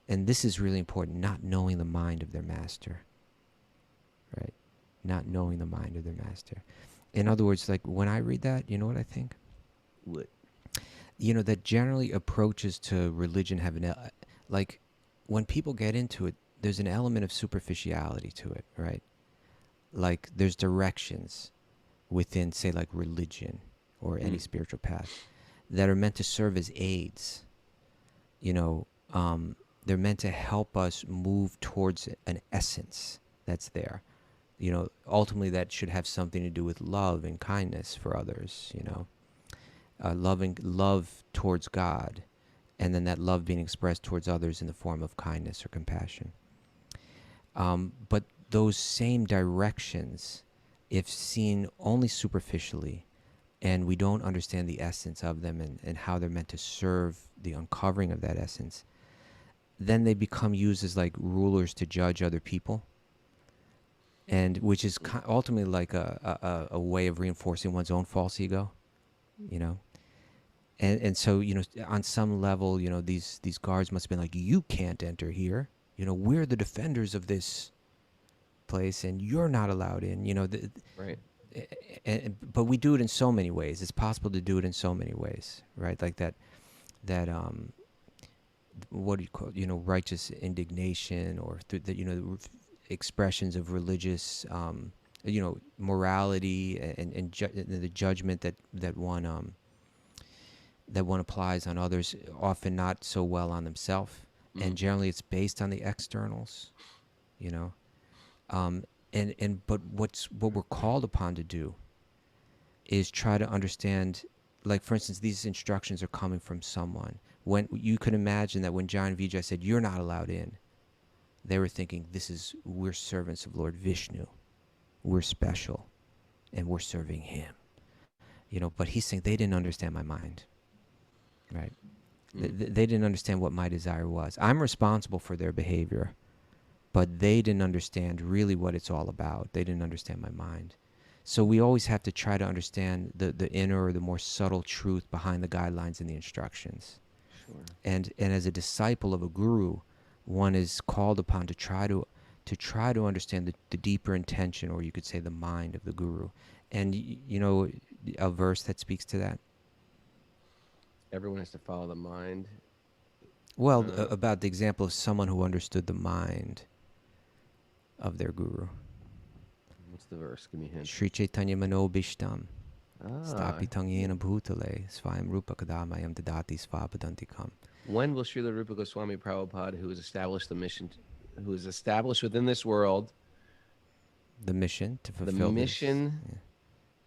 And this is really important, not knowing the mind of their master. Right? Not knowing the mind of their master. In other words, like when I read that, you know what I think? What? You know, that generally approaches to religion have like when people get into it, there's an element of superficiality to it, right? Like there's directions within, say, like religion or any spiritual path that are meant to serve as aids. You know, they're meant to help us move towards an essence that's there. You know, ultimately that should have something to do with love and kindness for others, you know, love towards God, and then that love being expressed towards others in the form of kindness or compassion. But those same directions, if seen only superficially, and we don't understand the essence of them and how they're meant to serve the uncovering of that essence, then they become used as like rulers to judge other people, and which is ultimately like a way of reinforcing one's own false ego, you know. And so, you know, on some level, you know, these guards must have been like, you can't enter here. You know, we're the defenders of this place, and you're not allowed in. You know, Right. but we do it in so many ways. It's possible to do it in so many ways, right? Like that what do you call it? You know, righteous indignation, or through the, you know, expressions of religious, you know, morality and the judgment that one applies on others, often not so well on themselves, and generally it's based on the externals, you know. But what we're called upon to do is try to understand, like for instance, these instructions are coming from someone. When you could imagine that when John Vijay said, "You're not allowed in," they were thinking, we're servants of Lord Vishnu, we're special, and we're serving him, you know. But he's saying they didn't understand my mind, right? They didn't understand what my desire was. I'm responsible for their behavior, but they didn't understand really what it's all about. They didn't understand my mind. So we always have to try to understand the inner or the more subtle truth behind the guidelines and the instructions. Sure. And as a disciple of a guru, one is called upon to try to understand the deeper intention, or you could say the mind of the guru. And you know, a verse that speaks to that. Everyone has to follow the mind. Well, about the example of someone who understood the mind of their guru. What's the verse? Give me a hint. Sri Chaitanya Manobishtam. Ah. Stapitang yena bhutale svayam rupa kadamayam dadati svapadantikam. When will Srila Rupa Goswami Prabhupada, who has established the mission, who is established within this world, The mission to fulfill the mission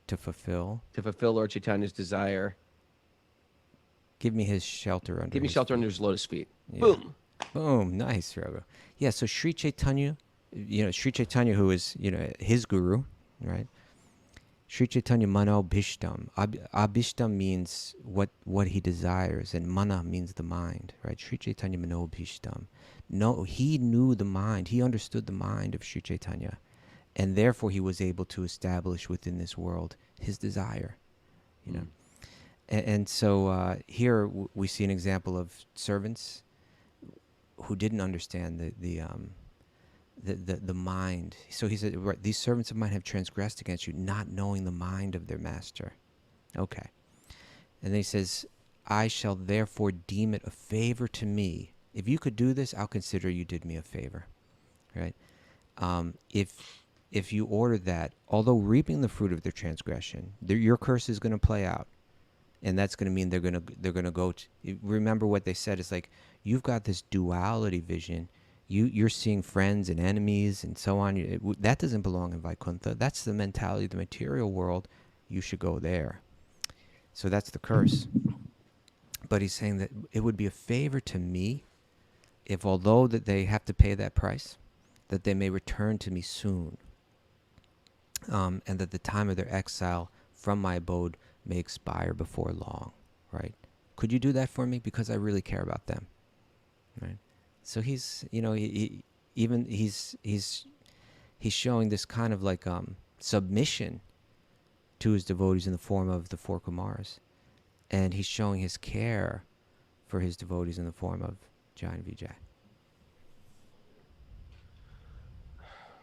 to fulfill. to fulfill Lord Chaitanya's desire, Give me his shelter under. give me his shelter feet. under his lotus feet. Yeah. Boom. Boom. Nice, Raghu. Yeah. So Sri Chaitanya, you know, Sri Chaitanya, who is, you know, his guru, right? Sri Chaitanya Mano Bhishtam. Abhishtam means what he desires, and Mana means the mind, right? Sri Chaitanya Mano Bhishtam. No, he knew the mind. He understood the mind of Sri Chaitanya, and therefore he was able to establish within this world his desire, you know. And so here we see an example of servants who didn't understand the mind. So he said, right, these servants of mine have transgressed against you, not knowing the mind of their master. Okay. And then he says, I shall therefore deem it a favor to me. If you could do this, I'll consider you did me a favor. Right? If you order that, although reaping the fruit of their transgression, your curse is going to play out. And that's going to mean they're going to go to, remember what they said. It's like, you've got this duality vision. You're seeing friends and enemies and so on. That doesn't belong in Vaikuntha. That's the mentality of the material world. You should go there. So that's the curse. But he's saying that it would be a favor to me if, although that they have to pay that price, that they may return to me soon. And that the time of their exile from my abode may expire before long, right? Could you do that for me? Because I really care about them, right? So he's, you know, he's showing this kind of like submission to his devotees in the form of the four Kumaras, and he's showing his care for his devotees in the form of Jai and Vijay.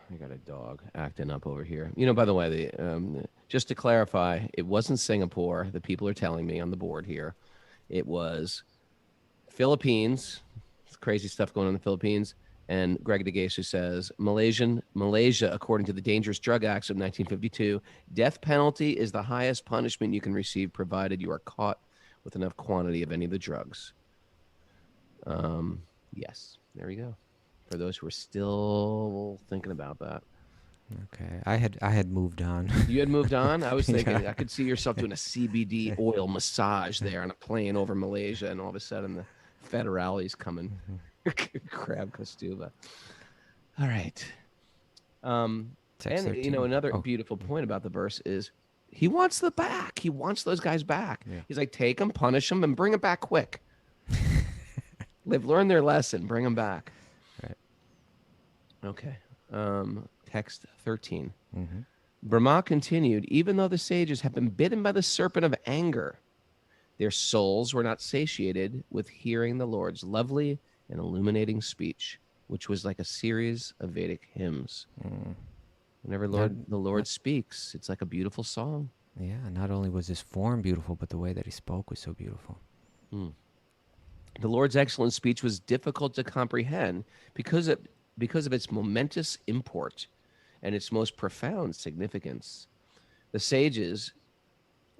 I got a dog acting up over here. You know, by the way, just to clarify, it wasn't Singapore. The people are telling me on the board here. It was Philippines. It's crazy stuff going on in the Philippines. And Greg DeGace, who says, Malaysia, according to the Dangerous Drug Acts of 1952, death penalty is the highest punishment you can receive, provided you are caught with enough quantity of any of the drugs. Yes, there we go. For those who are still thinking about that. Okay, I had moved on. You had moved on? I was thinking, Yeah. I could see yourself doing a CBD oil massage there on a plane over Malaysia, and all of a sudden the federale's coming. Crab Kaustubha. All right. And, you know, another beautiful point about the verse is he wants the back. He wants those guys back. Yeah. He's like, take them, punish them, and bring them back quick. They've learned their lesson. Bring them back. Right. Okay. Text 13. Mm-hmm. Brahma continued, even though the sages have been bitten by the serpent of anger, their souls were not satiated with hearing the Lord's lovely and illuminating speech, which was like a series of Vedic hymns. Whenever the Lord speaks, it's like a beautiful song. Yeah, not only was his form beautiful, but the way that he spoke was so beautiful. The Lord's excellent speech was difficult to comprehend because of its momentous import and its most profound significance. The sages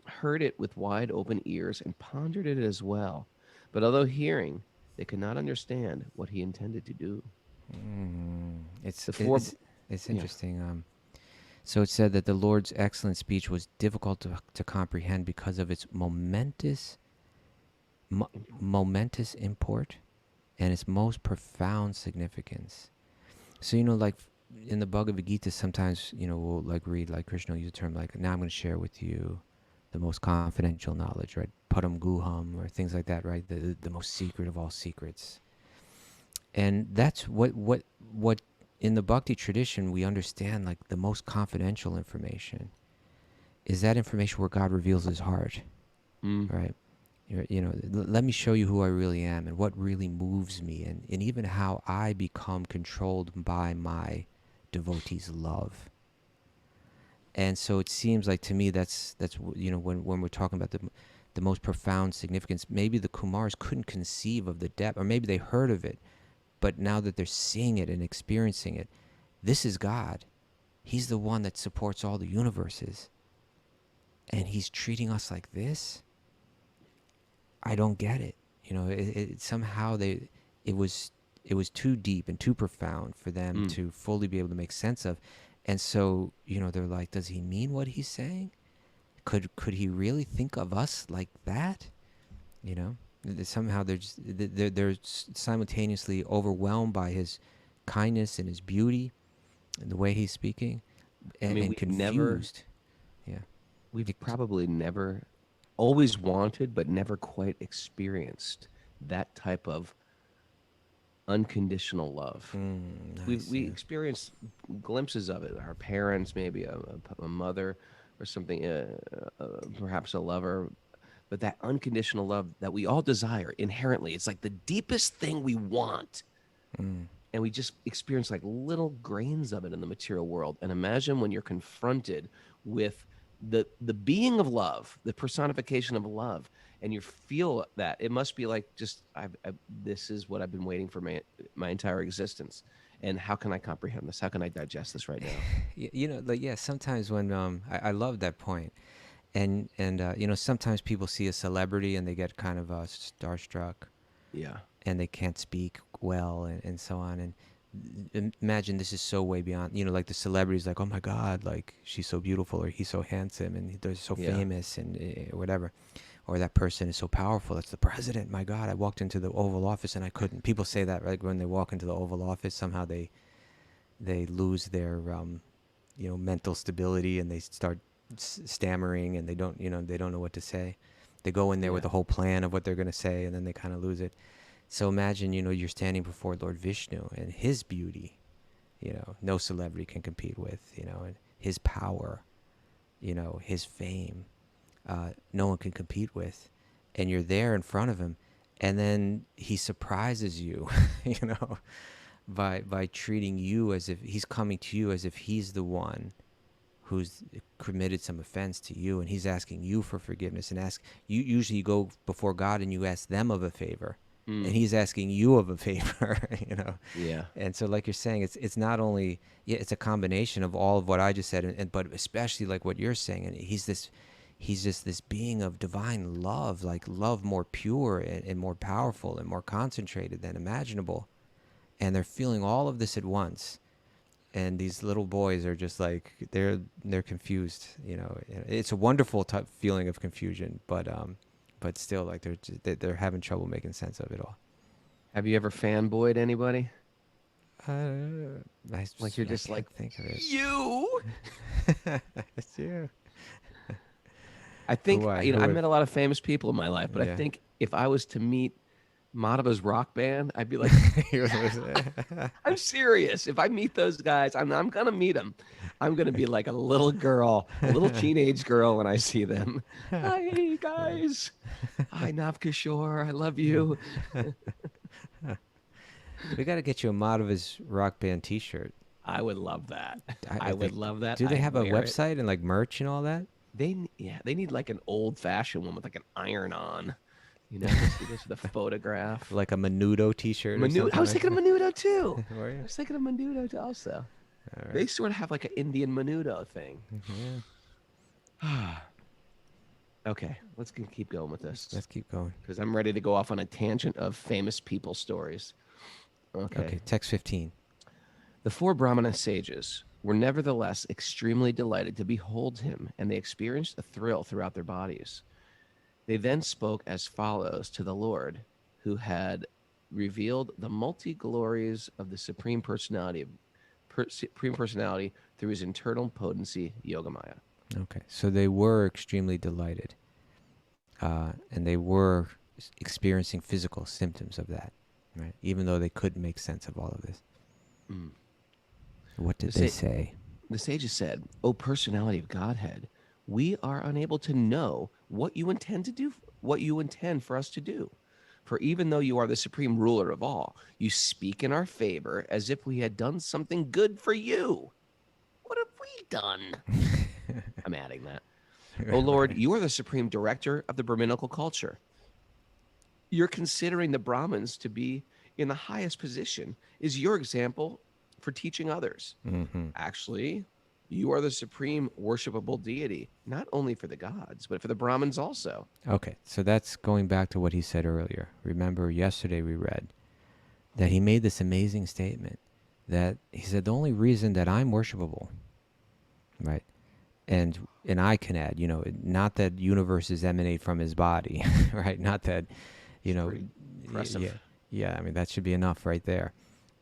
heard it with wide open ears and pondered it as well. But although hearing, they could not understand what he intended to do. It's Yeah. interesting. So it said that the Lord's excellent speech was difficult to comprehend because of its momentous import and its most profound significance. So, you know, like in the Bhagavad Gita, sometimes, you know, we'll like read, like Krishna will use a term like, now I'm going to share with you the most confidential knowledge, right? Param Guham, or things like that, right? The most secret of all secrets. And that's what in the Bhakti tradition we understand, like the most confidential information is that information where God reveals his heart, right? You know, let me show you who I really am and what really moves me, and even how I become controlled by my devotees' love. And so it seems like to me that's you know, when we're talking about the most profound significance, maybe the Kumars couldn't conceive of the depth, or maybe they heard of it, but now that they're seeing it and experiencing it, this is God. He's the one that supports all the universes, and he's treating us like this. I don't get it. You know, it somehow it was too deep and too profound for them to fully be able to make sense of. And so, you know, they're like, does he mean what he's saying? Could he really think of us like that? You know, somehow they're simultaneously overwhelmed by his kindness and his beauty and the way he's speaking, and confused. We've probably never, always wanted, but never quite experienced that type of unconditional love. Nice. We Yeah. experience glimpses of it. Our parents, maybe a mother or something, perhaps a lover, but that unconditional love that we all desire inherently, it's like the deepest thing we want. And we just experience like little grains of it in the material world. And imagine when you're confronted with the being of love, the personification of love, and you feel that it must be like just this is what I've been waiting for my entire existence. And how can I comprehend this? How can I digest this right now? You know, like, yeah, sometimes when I love that point. And you know, sometimes people see a celebrity and they get kind of starstruck, Yeah. and they can't speak well, and so on. And imagine this is so way beyond, you know, like the celebrities, like, oh my God, like she's so beautiful, or he's so handsome, and they're so Yeah. famous, and whatever. Or that person is so powerful. That's the president. My God, I walked into the Oval Office and I couldn't. People say that, right? When they walk into the Oval Office, somehow they lose their you know, mental stability, and they start stammering, and they don't, you know, they don't know what to say. They go in there with Yeah. a whole plan of what they're going to say, and then they kind of lose it. So imagine, you know, you're standing before Lord Vishnu and his beauty, you know, no celebrity can compete with, you know, and his power, you know, his fame, no one can compete with. And you're there in front of him, and then he surprises you, you know, by treating you as if he's coming to you as if he's the one who's committed some offense to you, and he's asking you for forgiveness. And ask you, usually you go before God and you ask them of a favor, and he's asking you of a favor. You know. Yeah. And so, like you're saying, it's not only, yeah, it's a combination of all of what I just said, and but especially like what you're saying. And he's just this being of divine love, like love more pure and more powerful and more concentrated than imaginable. And they're feeling all of this at once, and these little boys are just like, they're confused, you know. It's a wonderful type feeling of confusion, but still, like, they're having trouble making sense of it all. Have you ever fanboyed anybody? Like you're I just like, can't think of it. you. It's you. I think Why? you know Who I've have- met a lot of famous people in my life, but I Yeah. think if I was to meet Madhava's rock band, I'd be like, I'm serious. If I meet those guys, I'm gonna meet them. I'm gonna be like a little girl, a little teenage girl when I see them. Hi guys. Hi Navkishore. I love you. We got to get you a Madhava's rock band T-shirt. I would love that. I would think- love that. Do they I'd have a wear it. website and like merch and all that? They need like an old fashioned one with like an iron on. You know, just with a photograph. Like a Menudo T-shirt? Or something I was like thinking of Menudo too. Were you? I was thinking of Menudo also. All right. They sort of have like an Indian Menudo thing. Yeah. Okay, let's keep going with this Let's keep going. because I'm ready to go off on a tangent of famous people stories. Okay. Text 15. The four Brahmana sages were nevertheless extremely delighted to behold him, and they experienced a thrill throughout their bodies. They then spoke as follows to the Lord, who had revealed the multi-glories of the Supreme Personality through his internal potency, Yogamaya. Okay. So they were extremely delighted, and they were experiencing physical symptoms of that, right? Even though they couldn't make sense of all of this. What did they say? The sages said, "O personality of Godhead, we are unable to know what you intend to do, what you intend for us to do. For even though you are the supreme ruler of all, you speak in our favor as if we had done something good for you. What have we done?" I'm adding that. "O Lord, you are the supreme director of the Brahminical culture. You're considering the Brahmins to be in the highest position. Is your example for teaching others? Actually, you are the supreme worshipable deity, not only for the gods, but for the Brahmins also." Okay, so that's going back to what he said earlier. Remember, yesterday we read that he made this amazing statement that he said, the only reason that I'm worshipable, right? And I can add, you know, not that universes emanate from his body, right? Not that, you know, pretty impressive. yeah, I mean, that should be enough right there.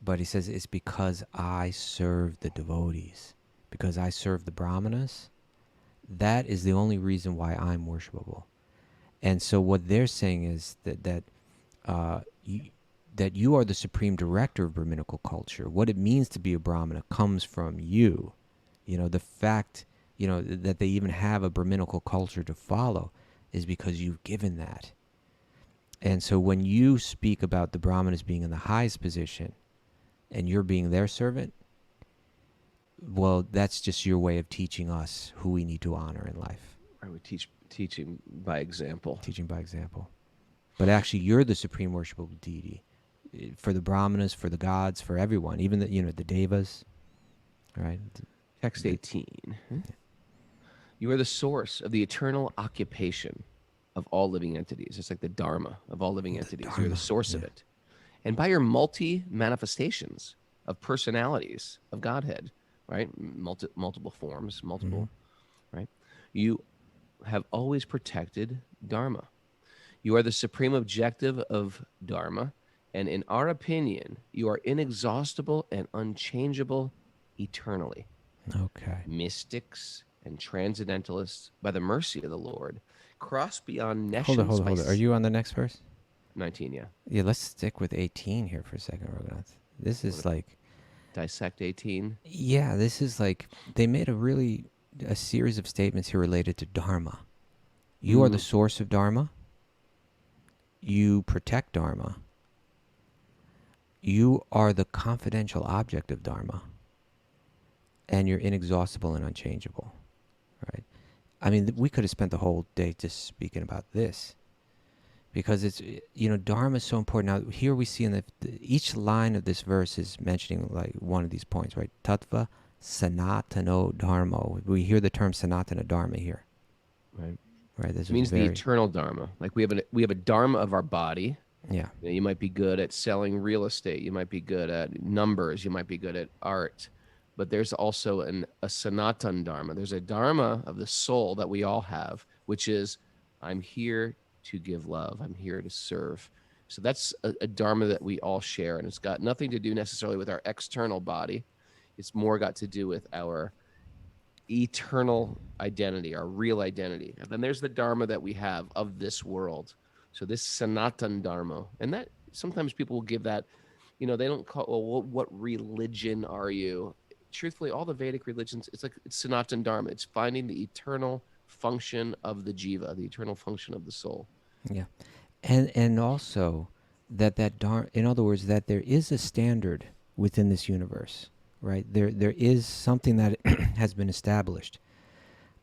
But he says it's because I serve the devotees, because I serve the brahmanas. That is the only reason why I'm worshipable. And so what they're saying is that that you are the supreme director of Brahminical culture. What it means to be a Brahmana comes from you. The fact, that they even have a Brahminical culture to follow is because you've given that. And so when you speak about the Brahmanas being in the highest position and you're being their servant, well, that's just your way of teaching us who we need to honor in life. Right, we teaching by example. Teaching by example. But actually, you're the supreme worshipable deity for the Brahmanas, for the gods, for everyone, even the Devas, right? Text 18. You are the source of the eternal occupation of all living entities. It's like the dharma of all living entities. You're the source of it. And by your multi-manifestations of personalities of Godhead, right? Multiple forms, right? You have always protected dharma. You are the supreme objective of dharma. And in our opinion, you are inexhaustible and unchangeable eternally. Okay. Mystics and transcendentalists, by the mercy of the Lord, cross beyond nescience. Hold on. Are you on the next verse? 19, yeah. Yeah, let's stick with 18 here for a second, Raghunath. This is like... Dissect 18? Yeah, this is like... They made a series of statements here related to dharma. You are the source of dharma. You protect dharma. You are the confidential object of dharma. And you're inexhaustible and unchangeable, right? I mean, we could have spent the whole day just speaking about this, because it's, dharma is so important. Now, here we see in each line of this verse is mentioning like one of these points, right? Tattva sanatano dharma. We hear the term sanatana dharma here, right? Right. This it means the eternal dharma. Like we have a dharma of our body. Yeah. You might be good at selling real estate. You might be good at numbers. You might be good at art. But there's also a Sanatana Dharma. There's a Dharma of the soul that we all have, which is, I'm here to give love. I'm here to serve. So that's a Dharma that we all share. And it's got nothing to do necessarily with our external body. It's more got to do with our eternal identity, our real identity. And then there's the Dharma that we have of this world. So this Sanatana Dharma. And that sometimes people will give that, they don't call, well, what religion are you? Truthfully, all the Vedic religions, it's Sanatana Dharma. It's finding the eternal function of the jiva, the eternal function of the soul. Yeah. And also that dharma, in other words, that there is a standard within this universe, right? There is something that has been established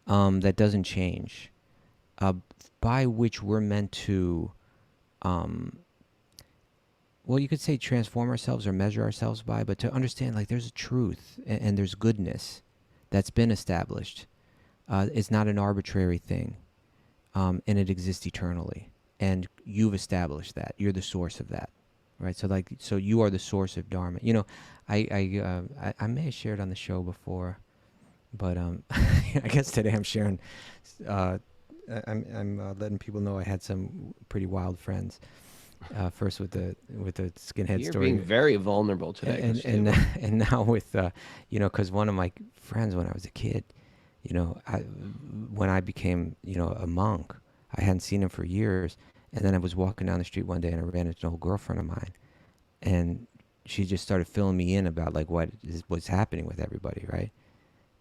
that doesn't change, by which we're meant to, well, you could say transform ourselves or measure ourselves by, but to understand like there's a truth and there's goodness that's been established. It's not an arbitrary thing, and it exists eternally. And you've established that. You're the source of that, right? So you are the source of dharma. I may have shared on the show before, but I guess today I'm sharing. I'm letting people know I had some pretty wild friends. First with the skinhead You're story. You're being very vulnerable today. And now with, because one of my friends when I was a kid, when I became, a monk, I hadn't seen him for years. And then I was walking down the street one day and I ran into an old girlfriend of mine. And she just started filling me in about like what's happening with everybody, right?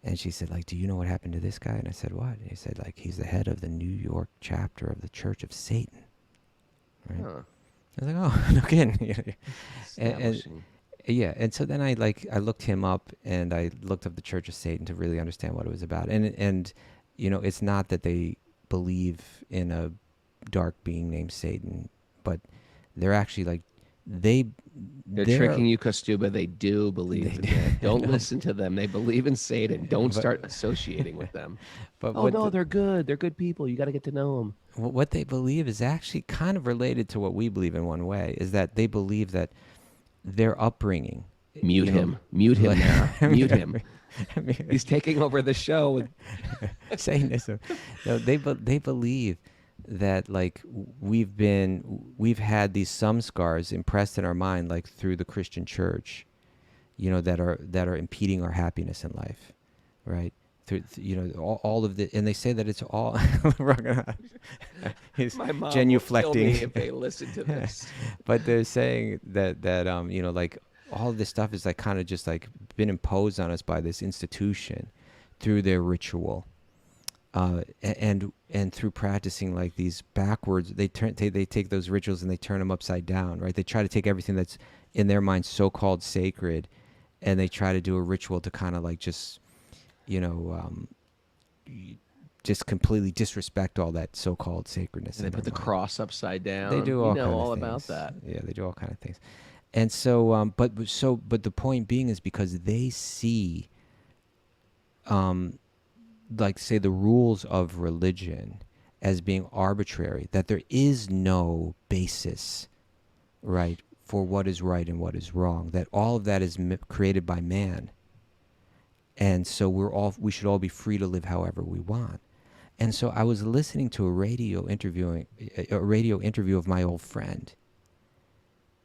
And she said, like, do you know what happened to this guy? And I said, what? And he said, like, he's the head of the New York chapter of the Church of Satan. Right? Huh. I was like, oh, no kidding. and so then I looked him up and I looked up the Church of Satan to really understand what it was about. And it's not that they believe in a dark being named Satan, but they're actually like, they're tricking you, Kaustubha. They do believe in that. Don't listen to them. They believe in Satan. Don't start associating with them. But they're good. They're good people. You got to get to know them. What they believe is actually kind of related to what we believe in one way, is that they believe that their upbringing. Mute him now. Mute him. He's taking over the show. Satanism. No, they believe that like we've had these samskars impressed in our mind, like through the Christian church, that are impeding our happiness in life, right? all of the, and they say that it's all Raghunath is My mom will kill genuflecting. me if they listen to this. But they're saying that like all of this stuff is like kind of just like been imposed on us by this institution through their ritual, and through practicing like these backwards. They take those rituals and they turn them upside down, right? They try to take everything that's in their mind so-called sacred, and they try to do a ritual to kind of like just just completely disrespect all that so-called sacredness. And they in put the their mind. cross upside down. They do all kind of all things. about that. Yeah, they do all kind of things. And so, but the point being is because they see, like say the rules of religion as being arbitrary, that there is no basis, right, for what is right and what is wrong. That all of that is created by man. And so we should all be free to live however we want. And so I was listening to a radio interview of my old friend.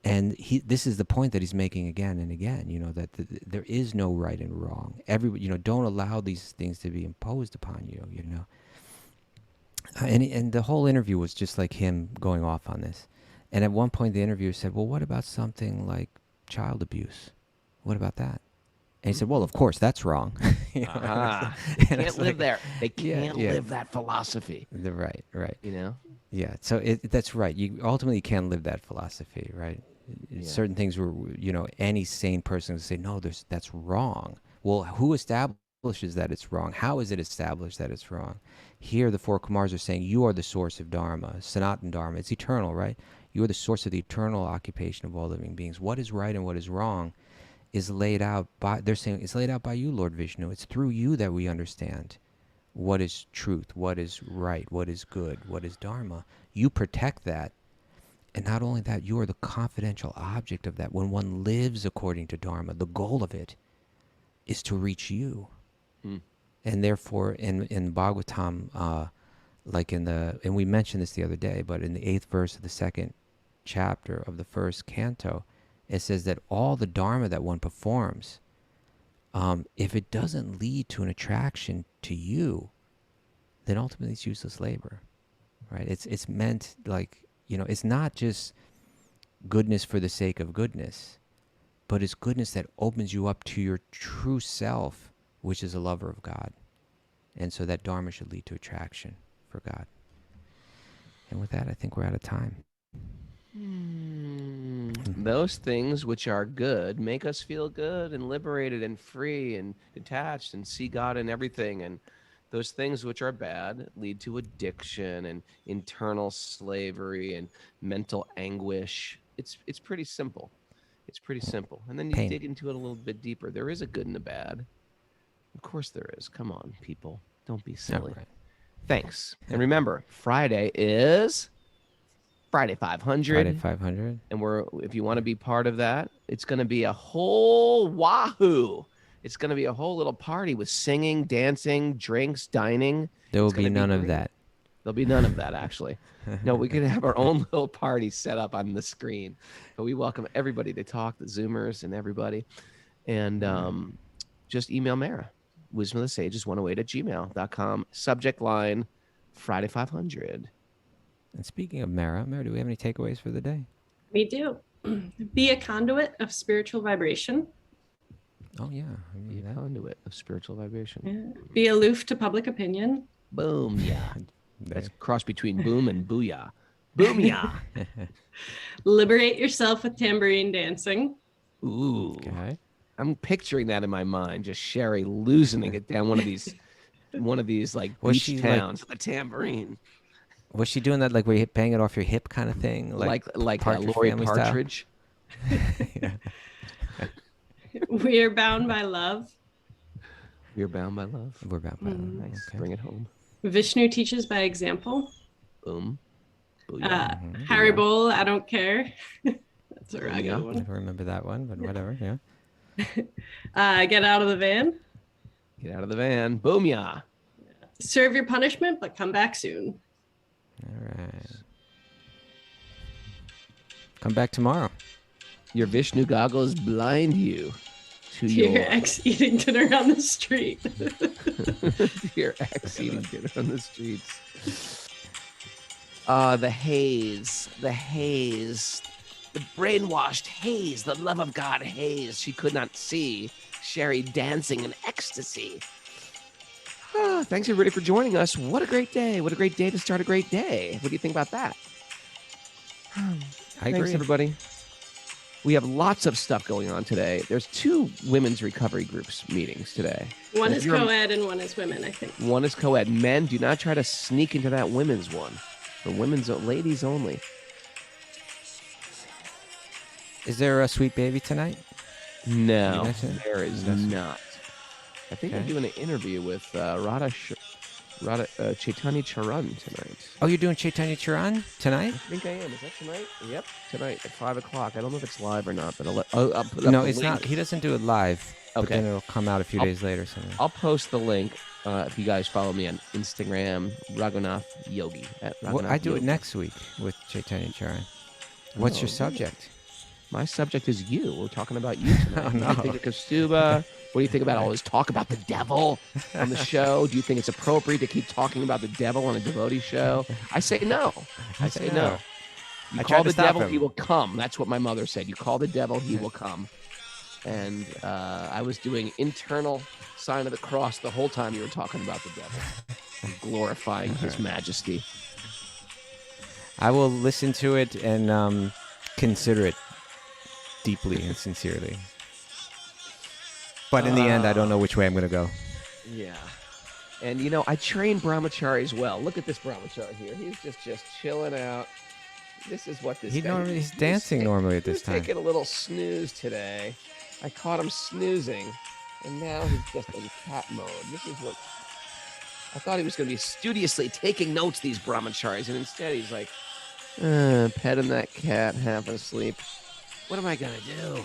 And this is the point that he's making again and again, that there is no right and wrong. Don't allow these things to be imposed upon you, And the whole interview was just like him going off on this. And at one point the interviewer said, well, what about something like child abuse? What about that? And he said, well, of course, that's wrong. They can't live there. They can't live that philosophy. Right. Yeah, so that's right. You ultimately can live that philosophy, right? Yeah. Certain things where, any sane person would say, no, that's wrong. Well, who establishes that it's wrong? How is it established that it's wrong? Here, the four Kumars are saying, you are the source of dharma, Sanatana dharma. It's eternal, right? You are the source of the eternal occupation of all living beings. What is right and what is wrong is laid out by, they're saying, it's laid out by you, Lord Vishnu. It's through you that we understand what is truth, what is right, what is good, what is dharma. You protect that. And not only that, you are the confidential object of that. When one lives according to dharma, the goal of it is to reach you. And therefore, in Bhagavatam, and we mentioned this the other day, but in the 8th verse of the 2nd chapter of the 1st canto, it says that all the dharma that one performs, if it doesn't lead to an attraction to you, then ultimately it's useless labor, right? It's meant like, it's not just goodness for the sake of goodness, but it's goodness that opens you up to your true self, which is a lover of God. And so that dharma should lead to attraction for God. And with that, I think we're out of time. Those things which are good make us feel good and liberated and free and detached and see God in everything. And those things which are bad lead to addiction and internal slavery and mental anguish. It's pretty simple. It's pretty simple. And then you Pain. dig into it a little bit deeper. There is a good and a bad. Of course there is. Come on, people. Don't be silly. Right. Thanks. And remember, Friday is Friday 500. Friday 500. And if you want to be part of that, it's going to be a whole wahoo. It's going to be a whole little party with singing, dancing, drinks, dining. There will It's gonna be none of great. that. There'll be none of that, actually. No, we could have our own little party set up on the screen. But we welcome everybody to talk, the Zoomers and everybody. And just email Mara, wisdom of the sages 108@gmail.com. Subject line Friday 500. And speaking of Mara, do we have any takeaways for the day? We do. Be a conduit of spiritual vibration. Oh, yeah. I Be mean, a conduit of spiritual vibration. Be aloof to public opinion. Boom, yeah. there. That's a cross between boom and booyah. Boom, yeah. Liberate yourself with tambourine dancing. Ooh. Okay. I'm picturing that in my mind, just Sherri loosening it down one of these like Was beach she, towns with a tambourine. Was she doing that like where you bang it off your hip kind of thing? Like Partridge Lori Family style? Partridge. Yeah. We are bound by love. You're bound by love. We're about that. Nice. Okay. Bring it home. Vishnu teaches by example. Boom. Booyah. Haribo, I don't care. That's a Booyah. ragged I one. don't remember that one, but whatever. Yeah. Get out of the van. Get out of the van. Boom, yeah. Serve your punishment, but come back soon. All right. Come back tomorrow. Your Vishnu goggles blind you. to Your your ex eating dinner on the street. to your ex eating dinner on the streets. The haze, the brainwashed haze, the love of God haze. She could not see Sherri dancing in ecstasy. Thanks everybody for joining us. What a great day. What a great day to start a great day. What do you think about that? I Thanks agree. everybody. We have lots of stuff going on today. There's 2 women's recovery groups meetings today. One If is you're- co-ed and one is women, I think. One is co-ed. Men, do not try to sneak into that women's one. For women's, ladies only. Is there a sweet baby tonight? No, That's it? there is That's it. not. I think Okay. they're doing an interview with Chaitanya Charan tonight. Oh, you're doing Chaitanya Charan tonight? I think I am. Is that tonight? Yep, tonight at 5 o'clock. I don't know if it's live or not, but I'll put up No, the it's link. not. He doesn't do it live. But Okay. then it'll come out a few days later. Something. I'll post the link if you guys follow me on Instagram, Raghunath Yogi. At Well, Raghunath I do it Yogi. next week with Chaitanya Charan. What's your Oh. subject? My subject is you. We're talking about you tonight. Oh, What do no. you think of Kaustubha? What do you think about all this talk about the devil on the show? Do you think it's appropriate to keep talking about the devil on a devotee show? I say no. I say no. You I call tried to the stop devil, him. he will come. That's what my mother said. You call the devil, he will come. And I was doing internal sign of the cross the whole time you were talking about the devil, glorifying his majesty. I will listen to it and consider it deeply and sincerely. But in the end, I don't know which way I'm going to go. Yeah. And, you know, I train brahmacharis well. Look at this brahmachari here. He's just chilling out. This is what this guy... He's dancing normally at this time. He's taking a little snooze today. I caught him snoozing, and now he's just in cat mode. This is what... I thought he was going to be studiously taking notes, these brahmacharis, and instead he's like, petting that cat half asleep. What am I going to do?